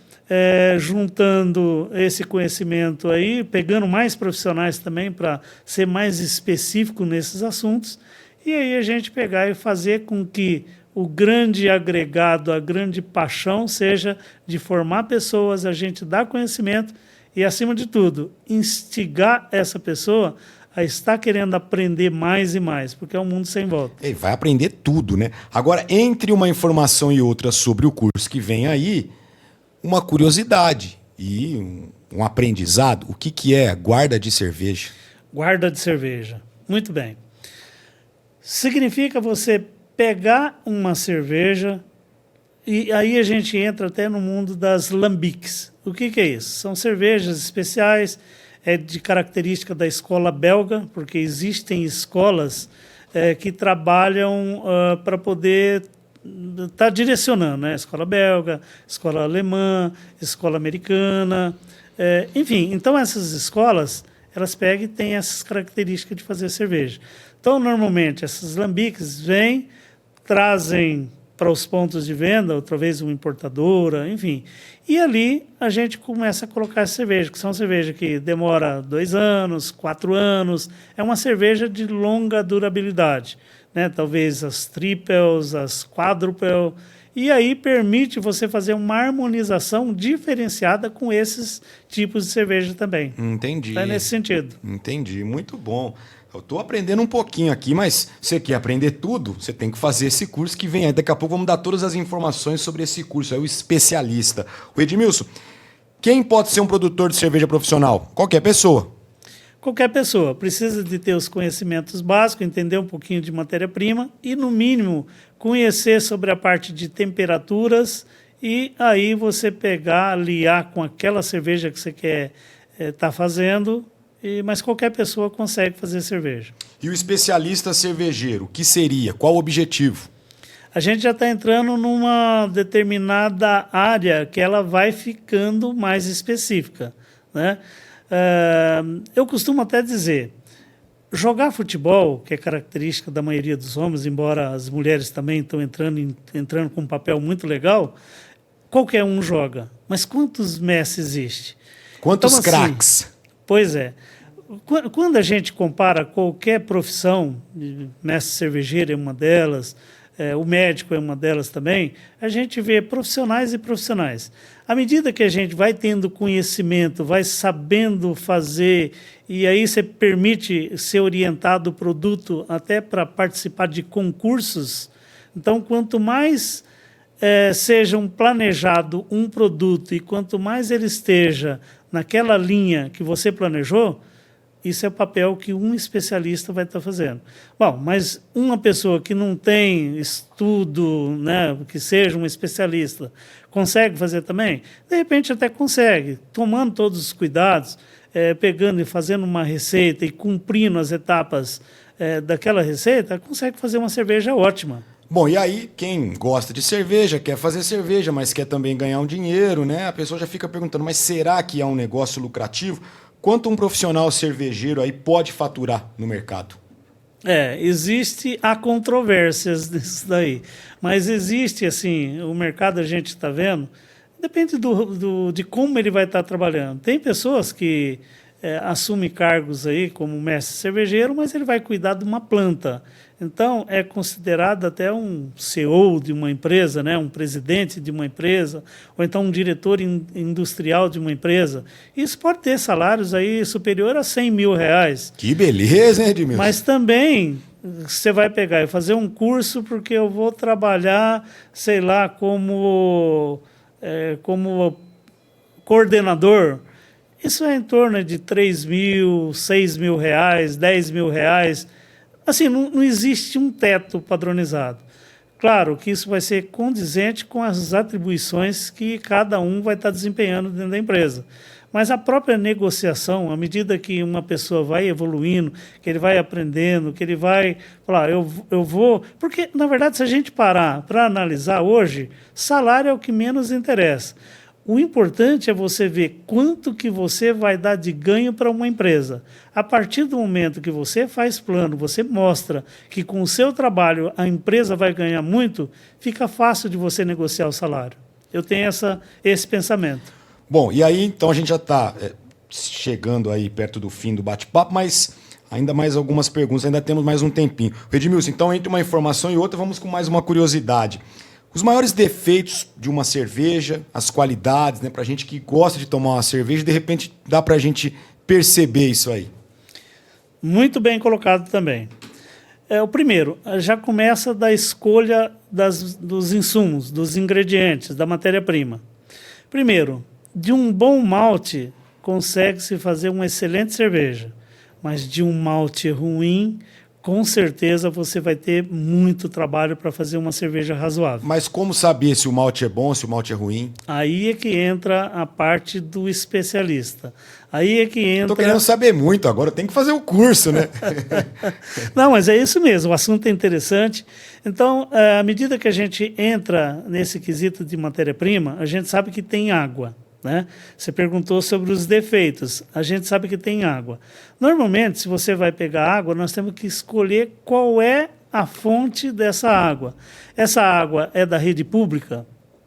Juntando esse conhecimento aí, pegando mais profissionais também para ser mais específico nesses assuntos, e aí a gente pegar e fazer com que o grande agregado, a grande paixão seja de formar pessoas, a gente dar conhecimento e, acima de tudo, instigar essa pessoa a estar querendo aprender mais e mais, porque é um mundo sem volta. Ele vai aprender tudo, né? Agora, entre uma informação e outra sobre o curso que vem aí, uma curiosidade e um aprendizado. O que é guarda de cerveja? Guarda de cerveja. Muito bem. Significa você pegar uma cerveja, e aí a gente entra até no mundo das lambiques. O que é isso? São cervejas especiais, de característica da escola belga, porque existem escolas que trabalham para poder estar direcionando, né? Escola belga, escola alemã, escola americana, enfim. Então essas escolas, elas pegam e têm essas características de fazer cerveja. Então, normalmente, essas lambiques vêm, trazem para os pontos de venda, outra vez uma importadora, enfim. E ali a gente começa a colocar essa cerveja, que são cerveja que demora 2 anos, 4 anos, é uma cerveja de longa durabilidade, né? Talvez as triples, as quadruple, e aí permite você fazer uma harmonização diferenciada com esses tipos de cerveja também. Entendi. Tá nesse sentido. Entendi, muito bom. Eu estou aprendendo um pouquinho aqui, mas você quer aprender tudo, você tem que fazer esse curso que vem aí. Daqui a pouco vamos dar todas as informações sobre esse curso, é o especialista. O Edmilson, quem pode ser um produtor de cerveja profissional? Qualquer pessoa. Qualquer pessoa precisa de ter os conhecimentos básicos, entender um pouquinho de matéria-prima e, no mínimo, conhecer sobre a parte de temperaturas e aí você pegar, aliar com aquela cerveja que você quer estar fazendo. Mas qualquer pessoa consegue fazer cerveja. E o especialista cervejeiro, o que seria? Qual o objetivo? A gente já está entrando numa determinada área que ela vai ficando mais específica, né? Eu costumo até dizer, jogar futebol, que é característica da maioria dos homens, embora as mulheres também estão entrando com um papel muito legal, qualquer um joga. Mas quantos Messi existe? Quantos então, craques? Assim, pois é. Quando a gente compara qualquer profissão, mestre cervejeiro é uma delas, o médico é uma delas também, a gente vê profissionais e profissionais. À medida que a gente vai tendo conhecimento, vai sabendo fazer, e aí você permite ser orientado o produto até para participar de concursos, então quanto mais sejam planejado um produto e quanto mais ele esteja naquela linha que você planejou, isso é o papel que um especialista vai estar fazendo. Bom, mas uma pessoa que não tem estudo, né, que seja um especialista, consegue fazer também? De repente até consegue, tomando todos os cuidados, pegando e fazendo uma receita e cumprindo as etapas daquela receita, consegue fazer uma cerveja ótima. Bom, e aí, quem gosta de cerveja, quer fazer cerveja, mas quer também ganhar um dinheiro, né? A pessoa já fica perguntando, mas será que é um negócio lucrativo? Quanto um profissional cervejeiro aí pode faturar no mercado? Há controvérsias nisso daí, mas existe, assim, o mercado a gente está vendo, depende de como ele vai estar trabalhando. Tem pessoas que assumem cargos aí como mestre cervejeiro, mas ele vai cuidar de uma planta. Então, é considerado até um CEO de uma empresa, né? Um presidente de uma empresa, ou então um diretor industrial de uma empresa. Isso pode ter salários aí superior a R$100.000. Que beleza, hein, Edmilson? Mas também você vai pegar e fazer um curso porque eu vou trabalhar, sei lá, como coordenador. Isso é em torno de R$3.000, R$6.000, R$10.000. Assim, não existe um teto padronizado. Claro que isso vai ser condizente com as atribuições que cada um vai estar desempenhando dentro da empresa. Mas a própria negociação, à medida que uma pessoa vai evoluindo, que ele vai aprendendo, que ele vai falar, eu vou... Porque, na verdade, se a gente parar para analisar hoje, salário é o que menos interessa. O importante é você ver quanto que você vai dar de ganho para uma empresa. A partir do momento que você faz plano, você mostra que com o seu trabalho a empresa vai ganhar muito, fica fácil de você negociar o salário. Eu tenho esse pensamento. Bom, e aí então a gente já está chegando aí perto do fim do bate-papo, mas ainda mais algumas perguntas, ainda temos mais um tempinho. Edmilson, então entre uma informação e outra, vamos com mais uma curiosidade. Os maiores defeitos de uma cerveja, as qualidades, né, para a gente que gosta de tomar uma cerveja, de repente dá para a gente perceber isso aí. Muito bem colocado também. O primeiro, já começa da escolha dos insumos, dos ingredientes, da matéria-prima. Primeiro, de um bom malte consegue-se fazer uma excelente cerveja, mas de um malte ruim, com certeza você vai ter muito trabalho para fazer uma cerveja razoável. Mas como saber se o malte é bom, se o malte é ruim? Aí é que entra a parte do especialista. Aí é que entra... Estou querendo saber muito agora, eu tenho que fazer o curso, né? Não, mas é isso mesmo, o assunto é interessante. Então, à medida que a gente entra nesse quesito de matéria-prima, a gente sabe que tem água. Né? Você perguntou sobre os defeitos. A gente sabe que tem água. Normalmente, se você vai pegar água, nós temos que escolher qual é a fonte dessa água. Essa água é da rede pública?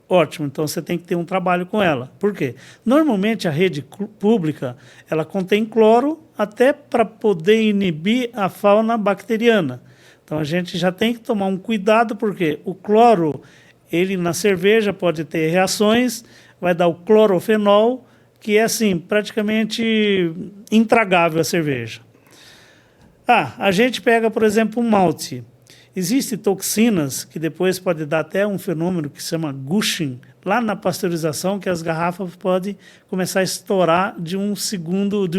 Ótimo, então você tem que ter um trabalho com ela. Por quê? Normalmente a rede pública ela contém cloro até para poder inibir a fauna bacteriana. Então a gente já tem que tomar um cuidado, porque o cloro, ele na cerveja pode ter reações, vai dar o clorofenol, que é assim, praticamente intragável a cerveja. A gente pega, por exemplo, um malte. Existem toxinas que depois pode dar até um fenômeno que se chama gushing, lá na pasteurização, que as garrafas podem começar a estourar de um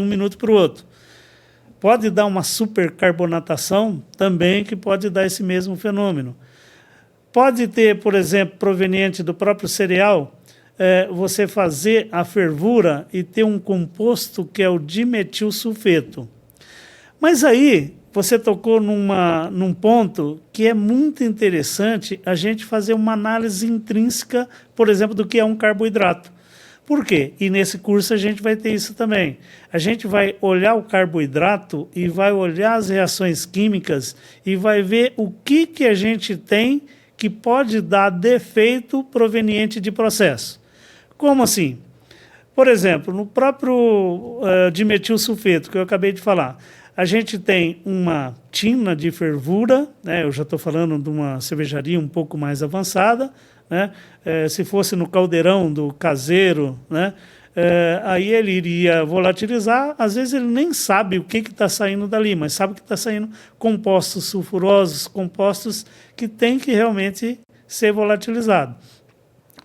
minuto para o outro. Pode dar uma supercarbonatação também, que pode dar esse mesmo fenômeno. Pode ter, por exemplo, proveniente do próprio cereal, você fazer a fervura e ter um composto que é o dimetilsulfeto. Mas aí você tocou num ponto que é muito interessante a gente fazer uma análise intrínseca, por exemplo, do que é um carboidrato. Por quê? E nesse curso a gente vai ter isso também. A gente vai olhar o carboidrato e vai olhar as reações químicas e vai ver o que a gente tem que pode dar defeito proveniente de processo. Como assim? Por exemplo, no próprio dimetilsulfeto, que eu acabei de falar, a gente tem uma tina de fervura, né? Eu já estou falando de uma cervejaria um pouco mais avançada, né? Se fosse no caldeirão do caseiro, né? Aí ele iria volatilizar, às vezes ele nem sabe o que está saindo dali, mas sabe que está saindo compostos sulfurosos, compostos que tem que realmente ser volatilizado.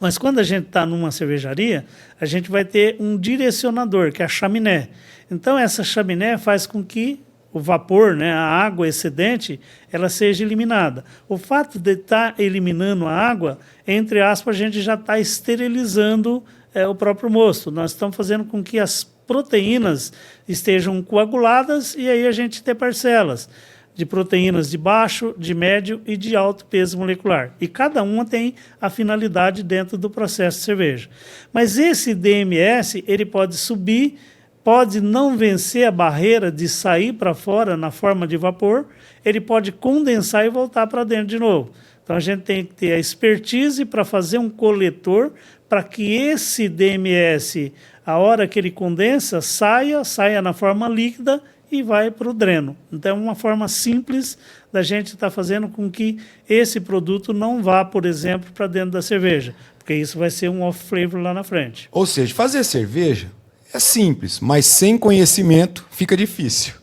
Mas quando a gente está numa cervejaria, a gente vai ter um direcionador, que é a chaminé. Então essa chaminé faz com que o vapor, né, a água excedente, ela seja eliminada. O fato de estar eliminando a água, entre aspas, a gente já está esterilizando o próprio mosto. Nós estamos fazendo com que as proteínas estejam coaguladas e aí a gente tem parcelas de proteínas de baixo, de médio e de alto peso molecular. E cada uma tem a finalidade dentro do processo de cerveja. Mas esse DMS, ele pode subir, pode não vencer a barreira de sair para fora na forma de vapor, ele pode condensar e voltar para dentro de novo. Então a gente tem que ter a expertise para fazer um coletor para que esse DMS, a hora que ele condensa, saia na forma líquida e vai para o dreno. Então é uma forma simples da gente estar fazendo com que esse produto não vá, por exemplo, para dentro da cerveja, porque isso vai ser um off-flavor lá na frente. Ou seja, fazer cerveja é simples, mas sem conhecimento fica difícil.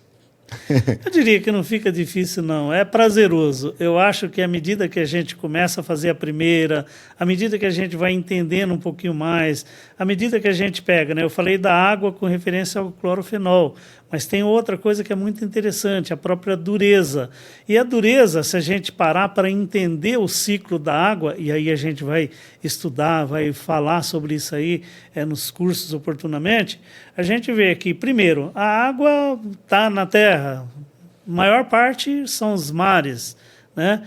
Eu diria que não fica difícil, não. É prazeroso. Eu acho que à medida que a gente começa a fazer a primeira, à medida que a gente vai entendendo um pouquinho mais, à medida que a gente pega, né? Eu falei da água com referência ao clorofenol, mas tem outra coisa que é muito interessante, a própria dureza. E a dureza, se a gente parar para entender o ciclo da água, e aí a gente vai estudar, vai falar sobre isso aí nos cursos oportunamente, a gente vê que, primeiro, a água está na terra, a maior parte são os mares, né?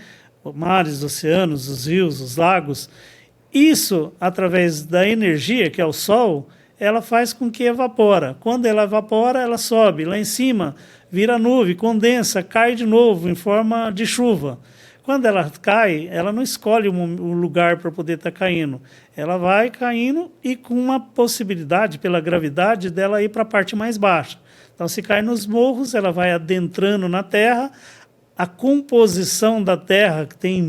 Mares, oceanos, os rios, os lagos. Isso, através da energia, que é o sol, ela faz com que evapora. Quando ela evapora, ela sobe. Lá em cima, vira nuvem, condensa, cai de novo em forma de chuva. Quando ela cai, ela não escolhe um lugar para poder estar caindo. Ela vai caindo e com uma possibilidade, pela gravidade, dela ir para a parte mais baixa. Então, se cai nos morros, ela vai adentrando na terra. A composição da terra, que tem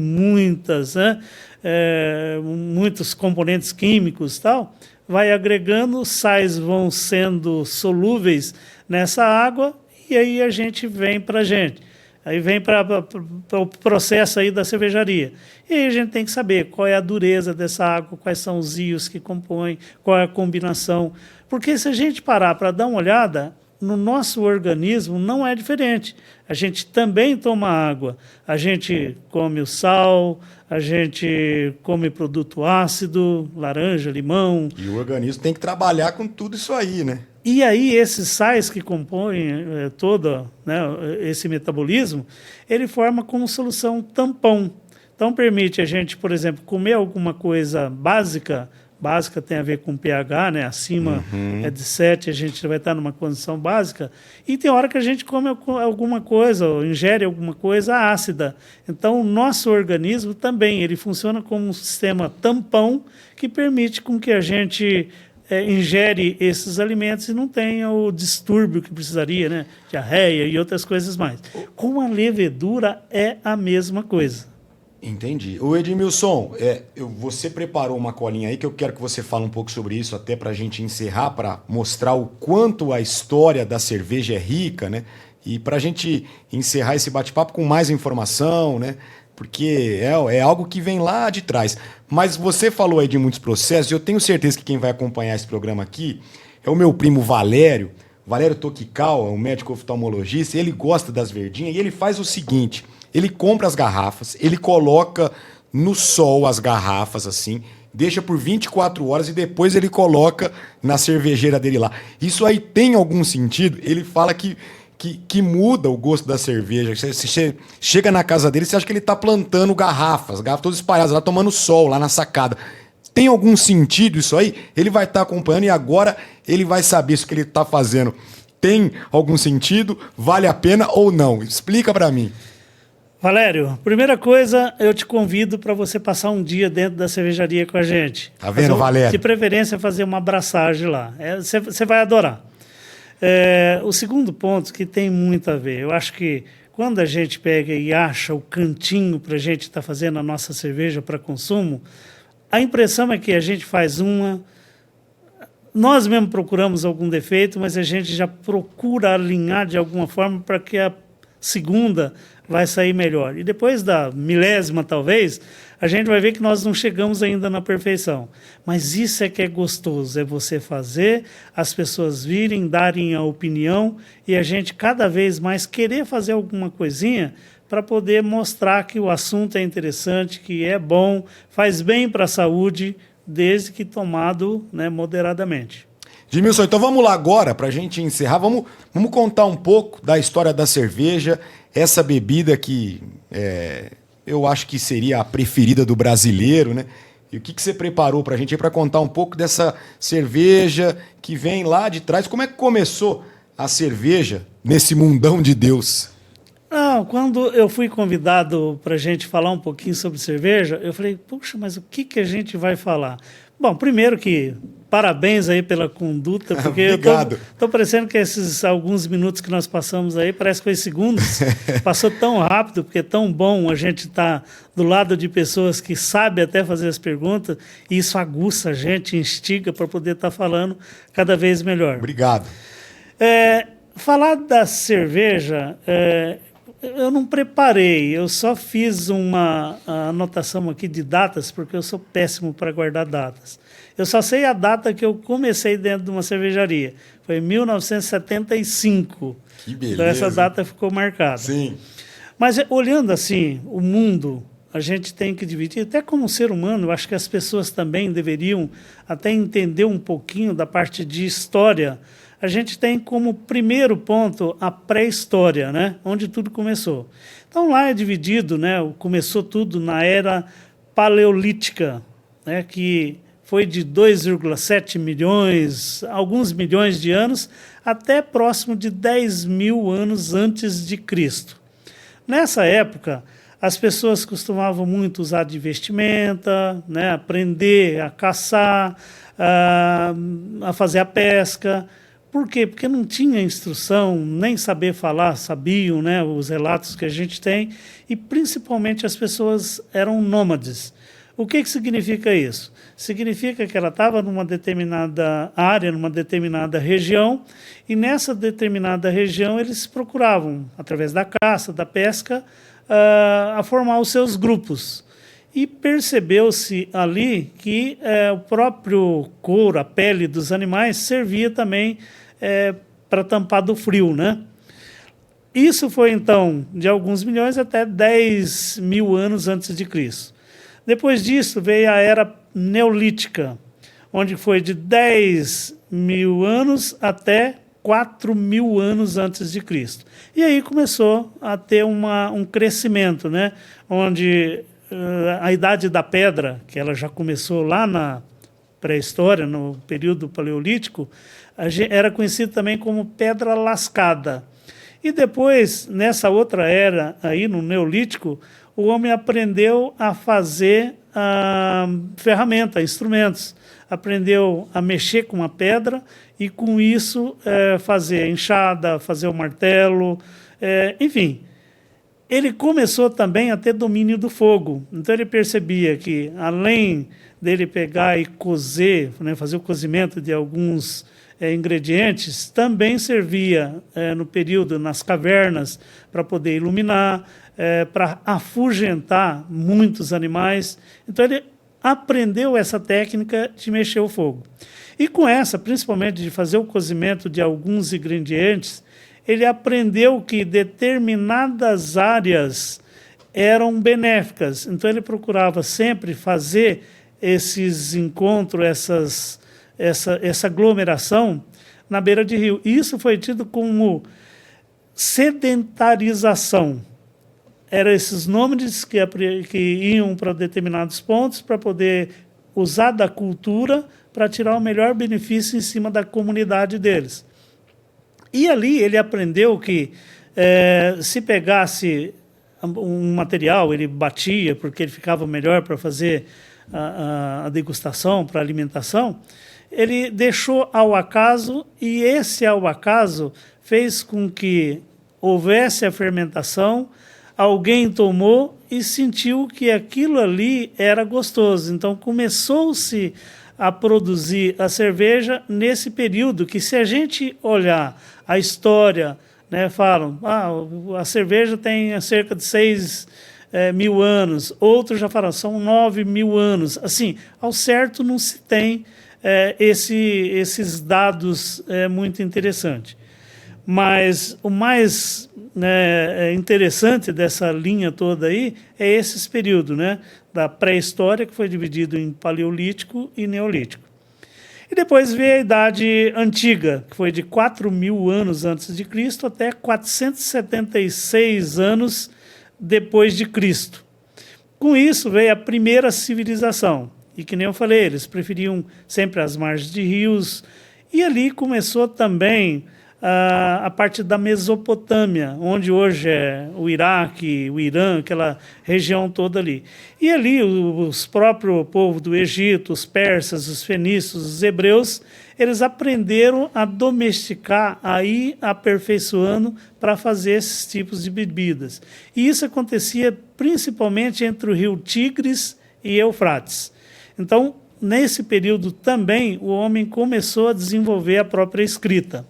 muitos componentes químicos e tal, vai agregando, sais vão sendo solúveis nessa água e aí a gente vem para a gente. Aí vem para o processo aí da cervejaria. E aí a gente tem que saber qual é a dureza dessa água, quais são os íons que compõem, qual é a combinação. Porque se a gente parar para dar uma olhada, no nosso organismo não é diferente. A gente também toma água, a gente come o sal, a gente come produto ácido, laranja, limão. E o organismo tem que trabalhar com tudo isso aí, né? E aí esses sais que compõem todo, né, esse metabolismo, ele forma como solução tampão. Então permite a gente, por exemplo, comer alguma coisa básica tem a ver com pH, né? Acima é de 7, a gente vai estar numa condição básica. E tem hora que a gente come alguma coisa, ou ingere alguma coisa ácida. Então, o nosso organismo também, ele funciona como um sistema tampão que permite com que a gente ingere esses alimentos e não tenha o distúrbio que precisaria, né? Diarreia e outras coisas mais. Com a levedura é a mesma coisa. Entendi. O Edmilson, você preparou uma colinha aí que eu quero que você fale um pouco sobre isso, até para a gente encerrar, para mostrar o quanto a história da cerveja é rica, né? E para a gente encerrar esse bate-papo com mais informação, né? Porque é algo que vem lá de trás. Mas você falou aí de muitos processos, e eu tenho certeza que quem vai acompanhar esse programa aqui é o meu primo Valério Toquical, é um médico oftalmologista, ele gosta das verdinhas e ele faz o seguinte: ele compra as garrafas, ele coloca no sol as garrafas assim, deixa por 24 horas e depois ele coloca na cervejeira dele lá. Isso aí tem algum sentido? Ele fala que muda o gosto da cerveja. Você chega na casa dele, você acha que ele está plantando garrafas todas espalhadas lá, tomando sol lá na sacada. Tem algum sentido isso aí? Ele vai estar acompanhando e agora ele vai saber se o que ele está fazendo tem algum sentido, vale a pena ou não. Explica para mim. Valério, primeira coisa, eu te convido para você passar um dia dentro da cervejaria com a gente. Tá vendo, Valério? De preferência, fazer uma abraçagem lá. Você vai adorar. O segundo ponto que tem muito a ver, eu acho que quando a gente pega e acha o cantinho para a gente estar fazendo a nossa cerveja para consumo, a impressão é que a gente faz nós mesmos procuramos algum defeito, mas a gente já procura alinhar de alguma forma para que a segunda vai sair melhor. E depois da milésima, talvez, a gente vai ver que nós não chegamos ainda na perfeição. Mas isso é que é gostoso, é você fazer, as pessoas virem, darem a opinião e a gente cada vez mais querer fazer alguma coisinha para poder mostrar que o assunto é interessante, que é bom, faz bem para a saúde, desde que tomado, né, moderadamente. Edmilson, então vamos lá agora, para a gente encerrar, vamos contar um pouco da história da cerveja, essa bebida que eu acho que seria a preferida do brasileiro, né? E o que você preparou para a gente para contar um pouco dessa cerveja que vem lá de trás? Como é que começou a cerveja nesse mundão de Deus? Não, quando eu fui convidado para a gente falar um pouquinho sobre cerveja, eu falei, puxa, mas o que a gente vai falar? Bom, primeiro que parabéns aí pela conduta, porque eu tô parecendo que esses alguns minutos que nós passamos aí, parece que foi segundos, passou tão rápido, porque é tão bom a gente estar do lado de pessoas que sabem até fazer as perguntas, e isso aguça a gente, instiga para poder estar falando cada vez melhor. Obrigado. Falar da cerveja... eu não preparei, eu só fiz uma anotação aqui de datas, porque eu sou péssimo para guardar datas. Eu só sei a data que eu comecei dentro de uma cervejaria. Foi em 1975. Que beleza. Então essa data ficou marcada. Sim. Mas olhando assim, o mundo, a gente tem que dividir, até como ser humano, eu acho que as pessoas também deveriam até entender um pouquinho da parte de história. A gente tem como primeiro ponto a pré-história, né? Onde tudo começou. Então lá é dividido, né? Começou tudo na era paleolítica, né? Que foi de 2,7 milhões, alguns milhões de anos, até próximo de 10 mil anos antes de Cristo. Nessa época, as pessoas costumavam muito usar de vestimenta, né? Aprender a caçar, a fazer a pesca. Por quê? Porque não tinha instrução, nem saber falar, sabiam, né, os relatos que a gente tem, e principalmente as pessoas eram nômades. O que significa isso? Significa que ela estava numa determinada área, numa determinada região, e nessa determinada região eles procuravam, através da caça, da pesca, a formar os seus grupos. E percebeu-se ali que o próprio couro, a pele dos animais, servia também para tampar do frio, né? Isso foi, então, de alguns milhões até 10 mil anos antes de Cristo. Depois disso, veio a Era Neolítica, onde foi de 10 mil anos até 4 mil anos antes de Cristo. E aí começou a ter um crescimento, né? Onde a Idade da Pedra, que ela já começou lá na pré-história, no período paleolítico, era conhecido também como pedra lascada. E depois, nessa outra era, aí no Neolítico, o homem aprendeu a fazer ferramenta, instrumentos. Aprendeu a mexer com a pedra e, com isso, fazer a enxada, fazer o martelo, enfim. Ele começou também a ter domínio do fogo. Então ele percebia que, além dele pegar e cozer, né, fazer o cozimento de alguns ingredientes, também servia no período, nas cavernas, para poder iluminar, para afugentar muitos animais. Então ele aprendeu essa técnica de mexer o fogo. E com essa, principalmente de fazer o cozimento de alguns ingredientes, ele aprendeu que determinadas áreas eram benéficas. Então ele procurava sempre fazer esses encontros, essa aglomeração na beira de rio. Isso foi tido como sedentarização. Eram esses nômades que iam para determinados pontos para poder usar da cultura para tirar o melhor benefício em cima da comunidade deles. E ali ele aprendeu que se pegasse um material, ele batia, porque ele ficava melhor para fazer a degustação, para a alimentação, ele deixou ao acaso, e esse ao acaso fez com que houvesse a fermentação, alguém tomou e sentiu que aquilo ali era gostoso. Então começou-se a produzir a cerveja nesse período que, se a gente olhar a história, né, falam, a cerveja tem cerca de 6.000 anos, outros já falam, são 9.000 anos. Assim, ao certo não se tem esses dados muito interessantes. Mas o mais, né, interessante dessa linha toda aí é esse período, né, da pré-história, que foi dividido em paleolítico e neolítico. E depois veio a Idade Antiga, que foi de 4.000 anos antes de Cristo até 476 anos depois de Cristo. Com isso veio a primeira civilização. E que nem eu falei, eles preferiam sempre as margens de rios. E ali começou também a parte da Mesopotâmia, onde hoje é o Iraque, o Irã, aquela região toda ali. E ali os próprios povos do Egito, os persas, os fenícios, os hebreus, eles aprenderam a domesticar, a ir aperfeiçoando para fazer esses tipos de bebidas. E isso acontecia principalmente entre o rio Tigres e Eufrates. Então, nesse período também, o homem começou a desenvolver a própria escrita.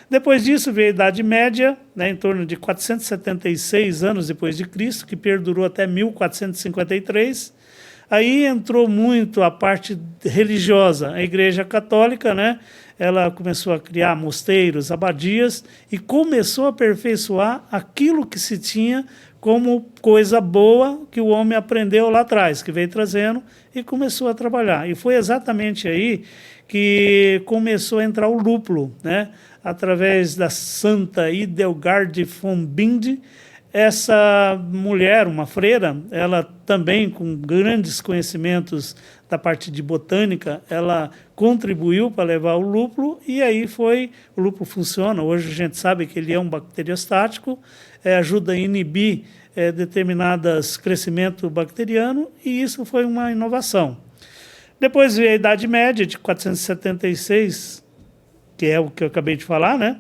Depois disso veio a Idade Média, né, em torno de 476 anos depois de Cristo, que perdurou até 1453. Aí entrou muito a parte religiosa. A Igreja Católica, né, ela começou a criar mosteiros, abadias, e começou a aperfeiçoar aquilo que se tinha como coisa boa que o homem aprendeu lá atrás, que veio trazendo e começou a trabalhar. E foi exatamente aí que começou a entrar o lúpulo, né? Através da Santa Idelgarde von Bingen. Essa mulher, uma freira, ela também com grandes conhecimentos da parte de botânica, ela contribuiu para levar o lúpulo, e aí o lúpulo funciona. Hoje a gente sabe que ele é um bacteriostático, ajuda a inibir determinados crescimento bacteriano, e isso foi uma inovação. Depois veio a Idade Média, de 476, que é o que eu acabei de falar, né?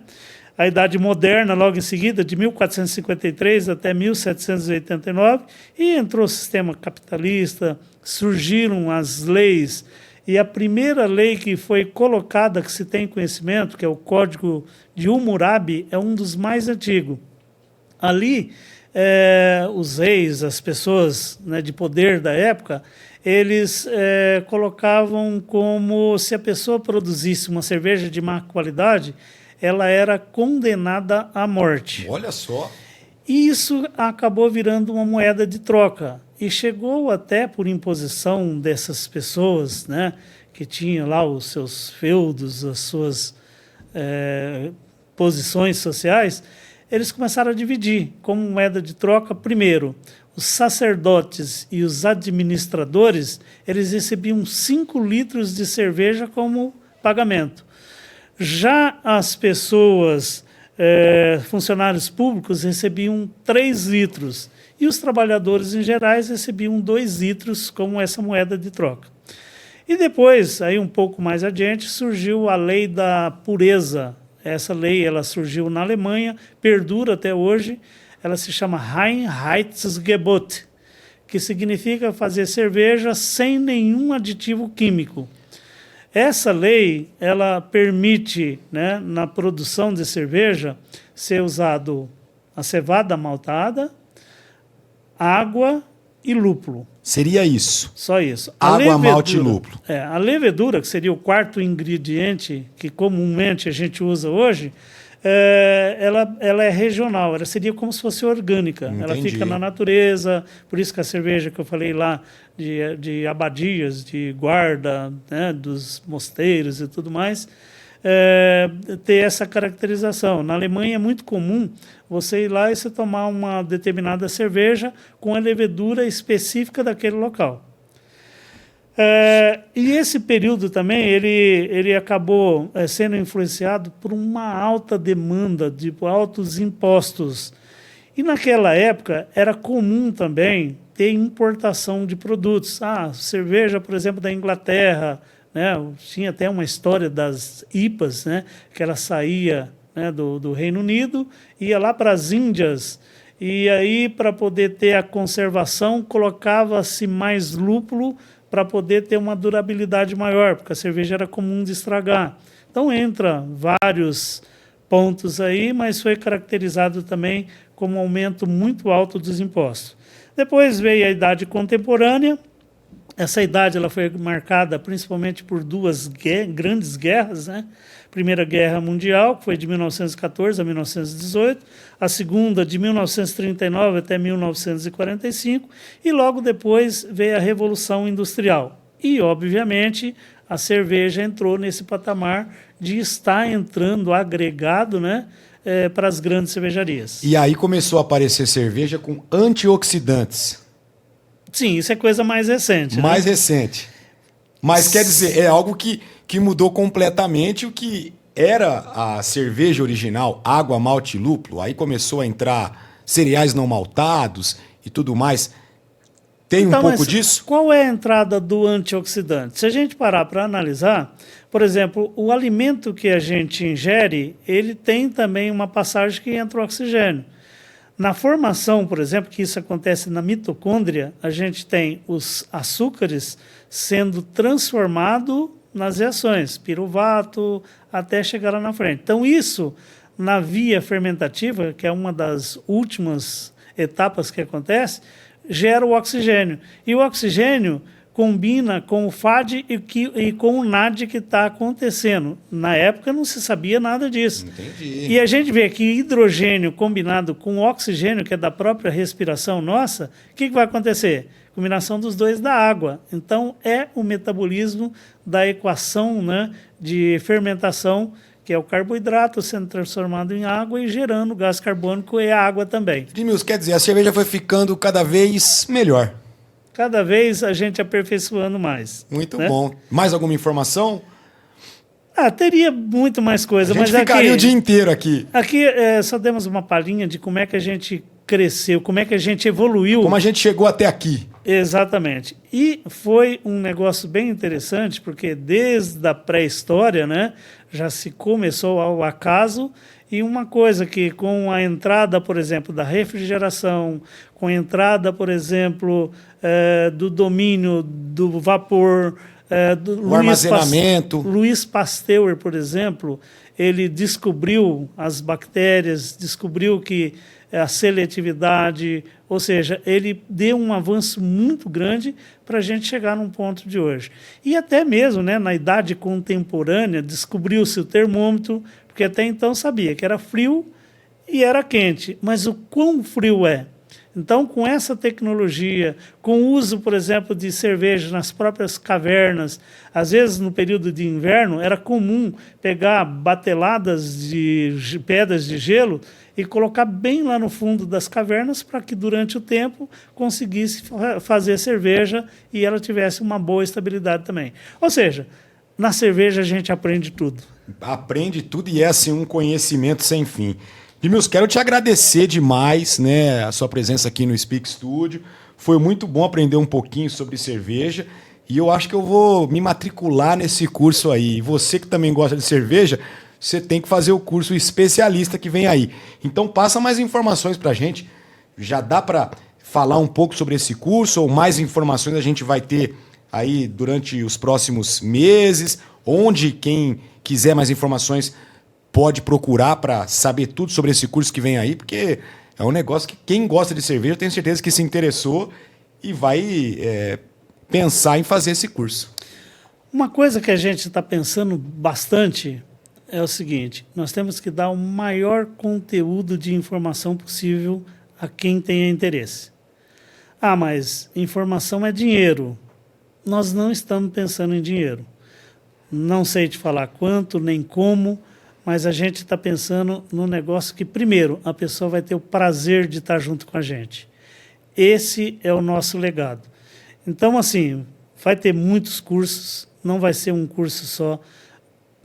A Idade Moderna, logo em seguida, de 1453 até 1789, e entrou o sistema capitalista, surgiram as leis, e a primeira lei que foi colocada, que se tem conhecimento, que é o Código de Hammurabi, é um dos mais antigos. Ali, os reis, as pessoas, né, de poder da época, eles colocavam como se a pessoa produzisse uma cerveja de má qualidade, ela era condenada à morte. Olha só. E isso acabou virando uma moeda de troca. E chegou até, por imposição dessas pessoas, né, que tinham lá os seus feudos, as suas posições sociais, eles começaram a dividir como moeda de troca. Primeiro, os sacerdotes e os administradores, eles recebiam 5 litros de cerveja como pagamento. Já as pessoas, funcionários públicos, recebiam 3 litros. E os trabalhadores em gerais recebiam 2 litros como essa moeda de troca. E depois, aí um pouco mais adiante, surgiu a lei da pureza. Essa lei ela surgiu na Alemanha, perdura até hoje. Ela se chama Reinheitsgebot, que significa fazer cerveja sem nenhum aditivo químico. Essa lei ela permite, né, na produção de cerveja, ser usado a cevada maltada, água e lúpulo. Seria isso? Só isso. Água, malte e lúpulo. A levedura, que seria o quarto ingrediente que comumente a gente usa hoje, ela é regional, ela seria como se fosse orgânica. Entendi. Ela fica na natureza, por isso que a cerveja que eu falei lá, de abadias, de guarda, né, dos mosteiros e tudo mais, ter essa caracterização. Na Alemanha é muito comum você ir lá e você tomar uma determinada cerveja com a levedura específica daquele local. E esse período também ele acabou sendo influenciado por uma alta demanda, de altos impostos. E naquela época era comum também ter importação de produtos. Cerveja, por exemplo, da Inglaterra, né? Tinha até uma história das IPAs, né? Que ela saía né, do Reino Unido, ia lá para as Índias, e aí, para poder ter a conservação, colocava-se mais lúpulo para poder ter uma durabilidade maior, porque a cerveja era comum de estragar. Então, entra vários pontos aí, mas foi caracterizado também como um aumento muito alto dos impostos. Depois veio a Idade Contemporânea. Essa idade ela foi marcada principalmente por duas grandes guerras, né? Primeira Guerra Mundial, que foi de 1914 a 1918, a segunda de 1939 até 1945, e logo depois veio a Revolução Industrial. E, obviamente, a cerveja entrou nesse patamar de estar entrando agregado, né, para as grandes cervejarias. E aí começou a aparecer cerveja com antioxidantes. Sim, isso é coisa mais recente. Mais né? recente. Mas quer dizer, é algo que mudou completamente o que era a cerveja original, água, malte e lúpulo. Aí começou a entrar cereais não maltados e tudo mais. Tem Então, um pouco disso? Qual é a entrada do antioxidante? Se a gente parar para analisar, por exemplo, o alimento que a gente ingere, ele tem também uma passagem que entra o oxigênio. Na formação, por exemplo, que isso acontece na mitocôndria, a gente tem os açúcares sendo transformados nas reações, piruvato, até chegar lá na frente. Então, isso, na via fermentativa, que é uma das últimas etapas que acontece, gera o oxigênio. E o oxigênio combina com o FAD e com o NAD que está acontecendo. Na época não se sabia nada disso. Entendi. E a gente vê que hidrogênio combinado com oxigênio, que é da própria respiração nossa, o que vai acontecer? Combinação dos dois da água. Então, é o metabolismo da equação, né, de fermentação, que é o carboidrato sendo transformado em água e gerando gás carbônico e a água também. Edmilson, quer dizer, a cerveja foi ficando cada vez melhor. Cada vez a gente aperfeiçoando mais. Muito né? bom. Mais alguma informação? Teria muito mais coisa, A gente mas ficaria aqui, o dia inteiro aqui. Aqui só demos uma palhinha de como é que a gente cresceu, como é que a gente evoluiu. Como a gente chegou até aqui. Exatamente. E foi um negócio bem interessante, porque desde a pré-história, né, já se começou ao acaso. E uma coisa que com a entrada, por exemplo, da refrigeração, com a entrada, por exemplo, do domínio do vapor, o armazenamento. Louis Pasteur, por exemplo, ele descobriu as bactérias, descobriu que a seletividade, ou seja, ele deu um avanço muito grande para a gente chegar num ponto de hoje. E até mesmo, né, na idade contemporânea, descobriu-se o termômetro, porque até então sabia que era frio e era quente, mas o quão frio é? Então, com essa tecnologia, com o uso, por exemplo, de cerveja nas próprias cavernas, às vezes no período de inverno era comum pegar bateladas de pedras de gelo e colocar bem lá no fundo das cavernas para que durante o tempo conseguisse fazer cerveja e ela tivesse uma boa estabilidade também. Ou seja, na cerveja a gente aprende tudo. Aprende tudo e é assim um conhecimento sem fim. Edmilson, quero te agradecer demais, né, a sua presença aqui no Speak Studio. Foi muito bom aprender um pouquinho sobre cerveja e eu acho que eu vou me matricular nesse curso aí. E você que também gosta de cerveja, você tem que fazer o curso especialista que vem aí. Então passa mais informações para a gente. Já dá para falar um pouco sobre esse curso ou mais informações a gente vai ter aí durante os próximos meses, onde quem quiser mais informações pode procurar para saber tudo sobre esse curso que vem aí, porque é um negócio que quem gosta de cerveja, eu tenho certeza que se interessou e vai pensar em fazer esse curso. Uma coisa que a gente está pensando bastante é o seguinte: nós temos que dar o maior conteúdo de informação possível a quem tenha interesse. Mas informação é dinheiro. Nós não estamos pensando em dinheiro. Não sei te falar quanto, nem como, mas a gente está pensando num negócio que, primeiro, a pessoa vai ter o prazer de estar junto com a gente. Esse é o nosso legado. Então, assim, vai ter muitos cursos, não vai ser um curso só.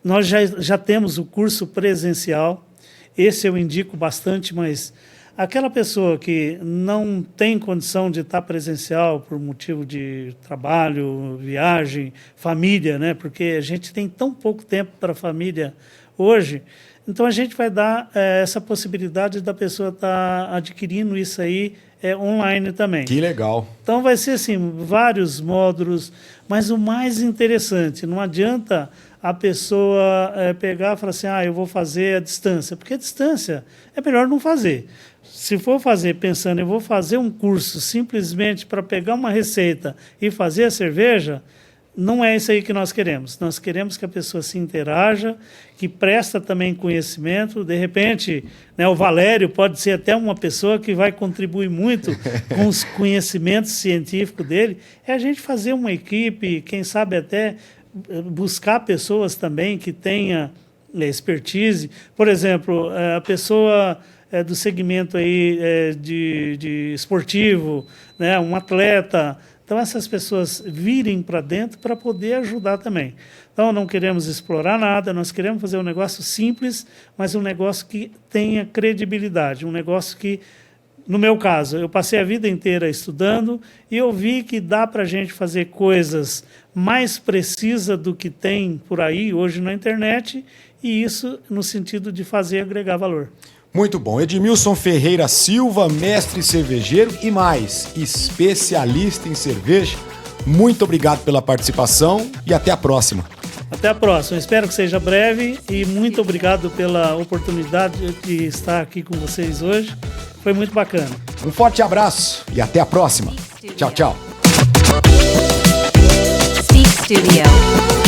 Nós já temos o curso presencial, esse eu indico bastante, mas Aquela pessoa que não tem condição de estar presencial por motivo de trabalho, viagem, família, né? Porque a gente tem tão pouco tempo para a família hoje, então a gente vai dar essa possibilidade da pessoa estar adquirindo isso aí online também. Que legal. Então vai ser assim, vários módulos, mas o mais interessante, não adianta a pessoa pegar e falar assim, eu vou fazer à distância, porque a distância é melhor não fazer. Se for fazer pensando, eu vou fazer um curso simplesmente para pegar uma receita e fazer a cerveja, não é isso aí que nós queremos. Nós queremos que a pessoa se interaja, que presta também conhecimento. De repente, né, o Valério pode ser até uma pessoa que vai contribuir muito com os conhecimentos científicos dele. É a gente fazer uma equipe, quem sabe até buscar pessoas também que tenham expertise. Por exemplo, a pessoa do segmento aí, de esportivo, né, um atleta. Então, essas pessoas virem para dentro para poder ajudar também. Então, não queremos explorar nada, nós queremos fazer um negócio simples, mas um negócio que tenha credibilidade, um negócio que, no meu caso, eu passei a vida inteira estudando e eu vi que dá para a gente fazer coisas mais precisas do que tem por aí hoje na internet, e isso no sentido de fazer agregar valor. Muito bom. Edmilson Ferreira Silva, mestre cervejeiro e mais, especialista em cerveja. Muito obrigado pela participação e até a próxima. Até a próxima. Espero que seja breve e muito obrigado pela oportunidade de estar aqui com vocês hoje. Foi muito bacana. Um forte abraço e até a próxima. Tchau, tchau. Speak Studio.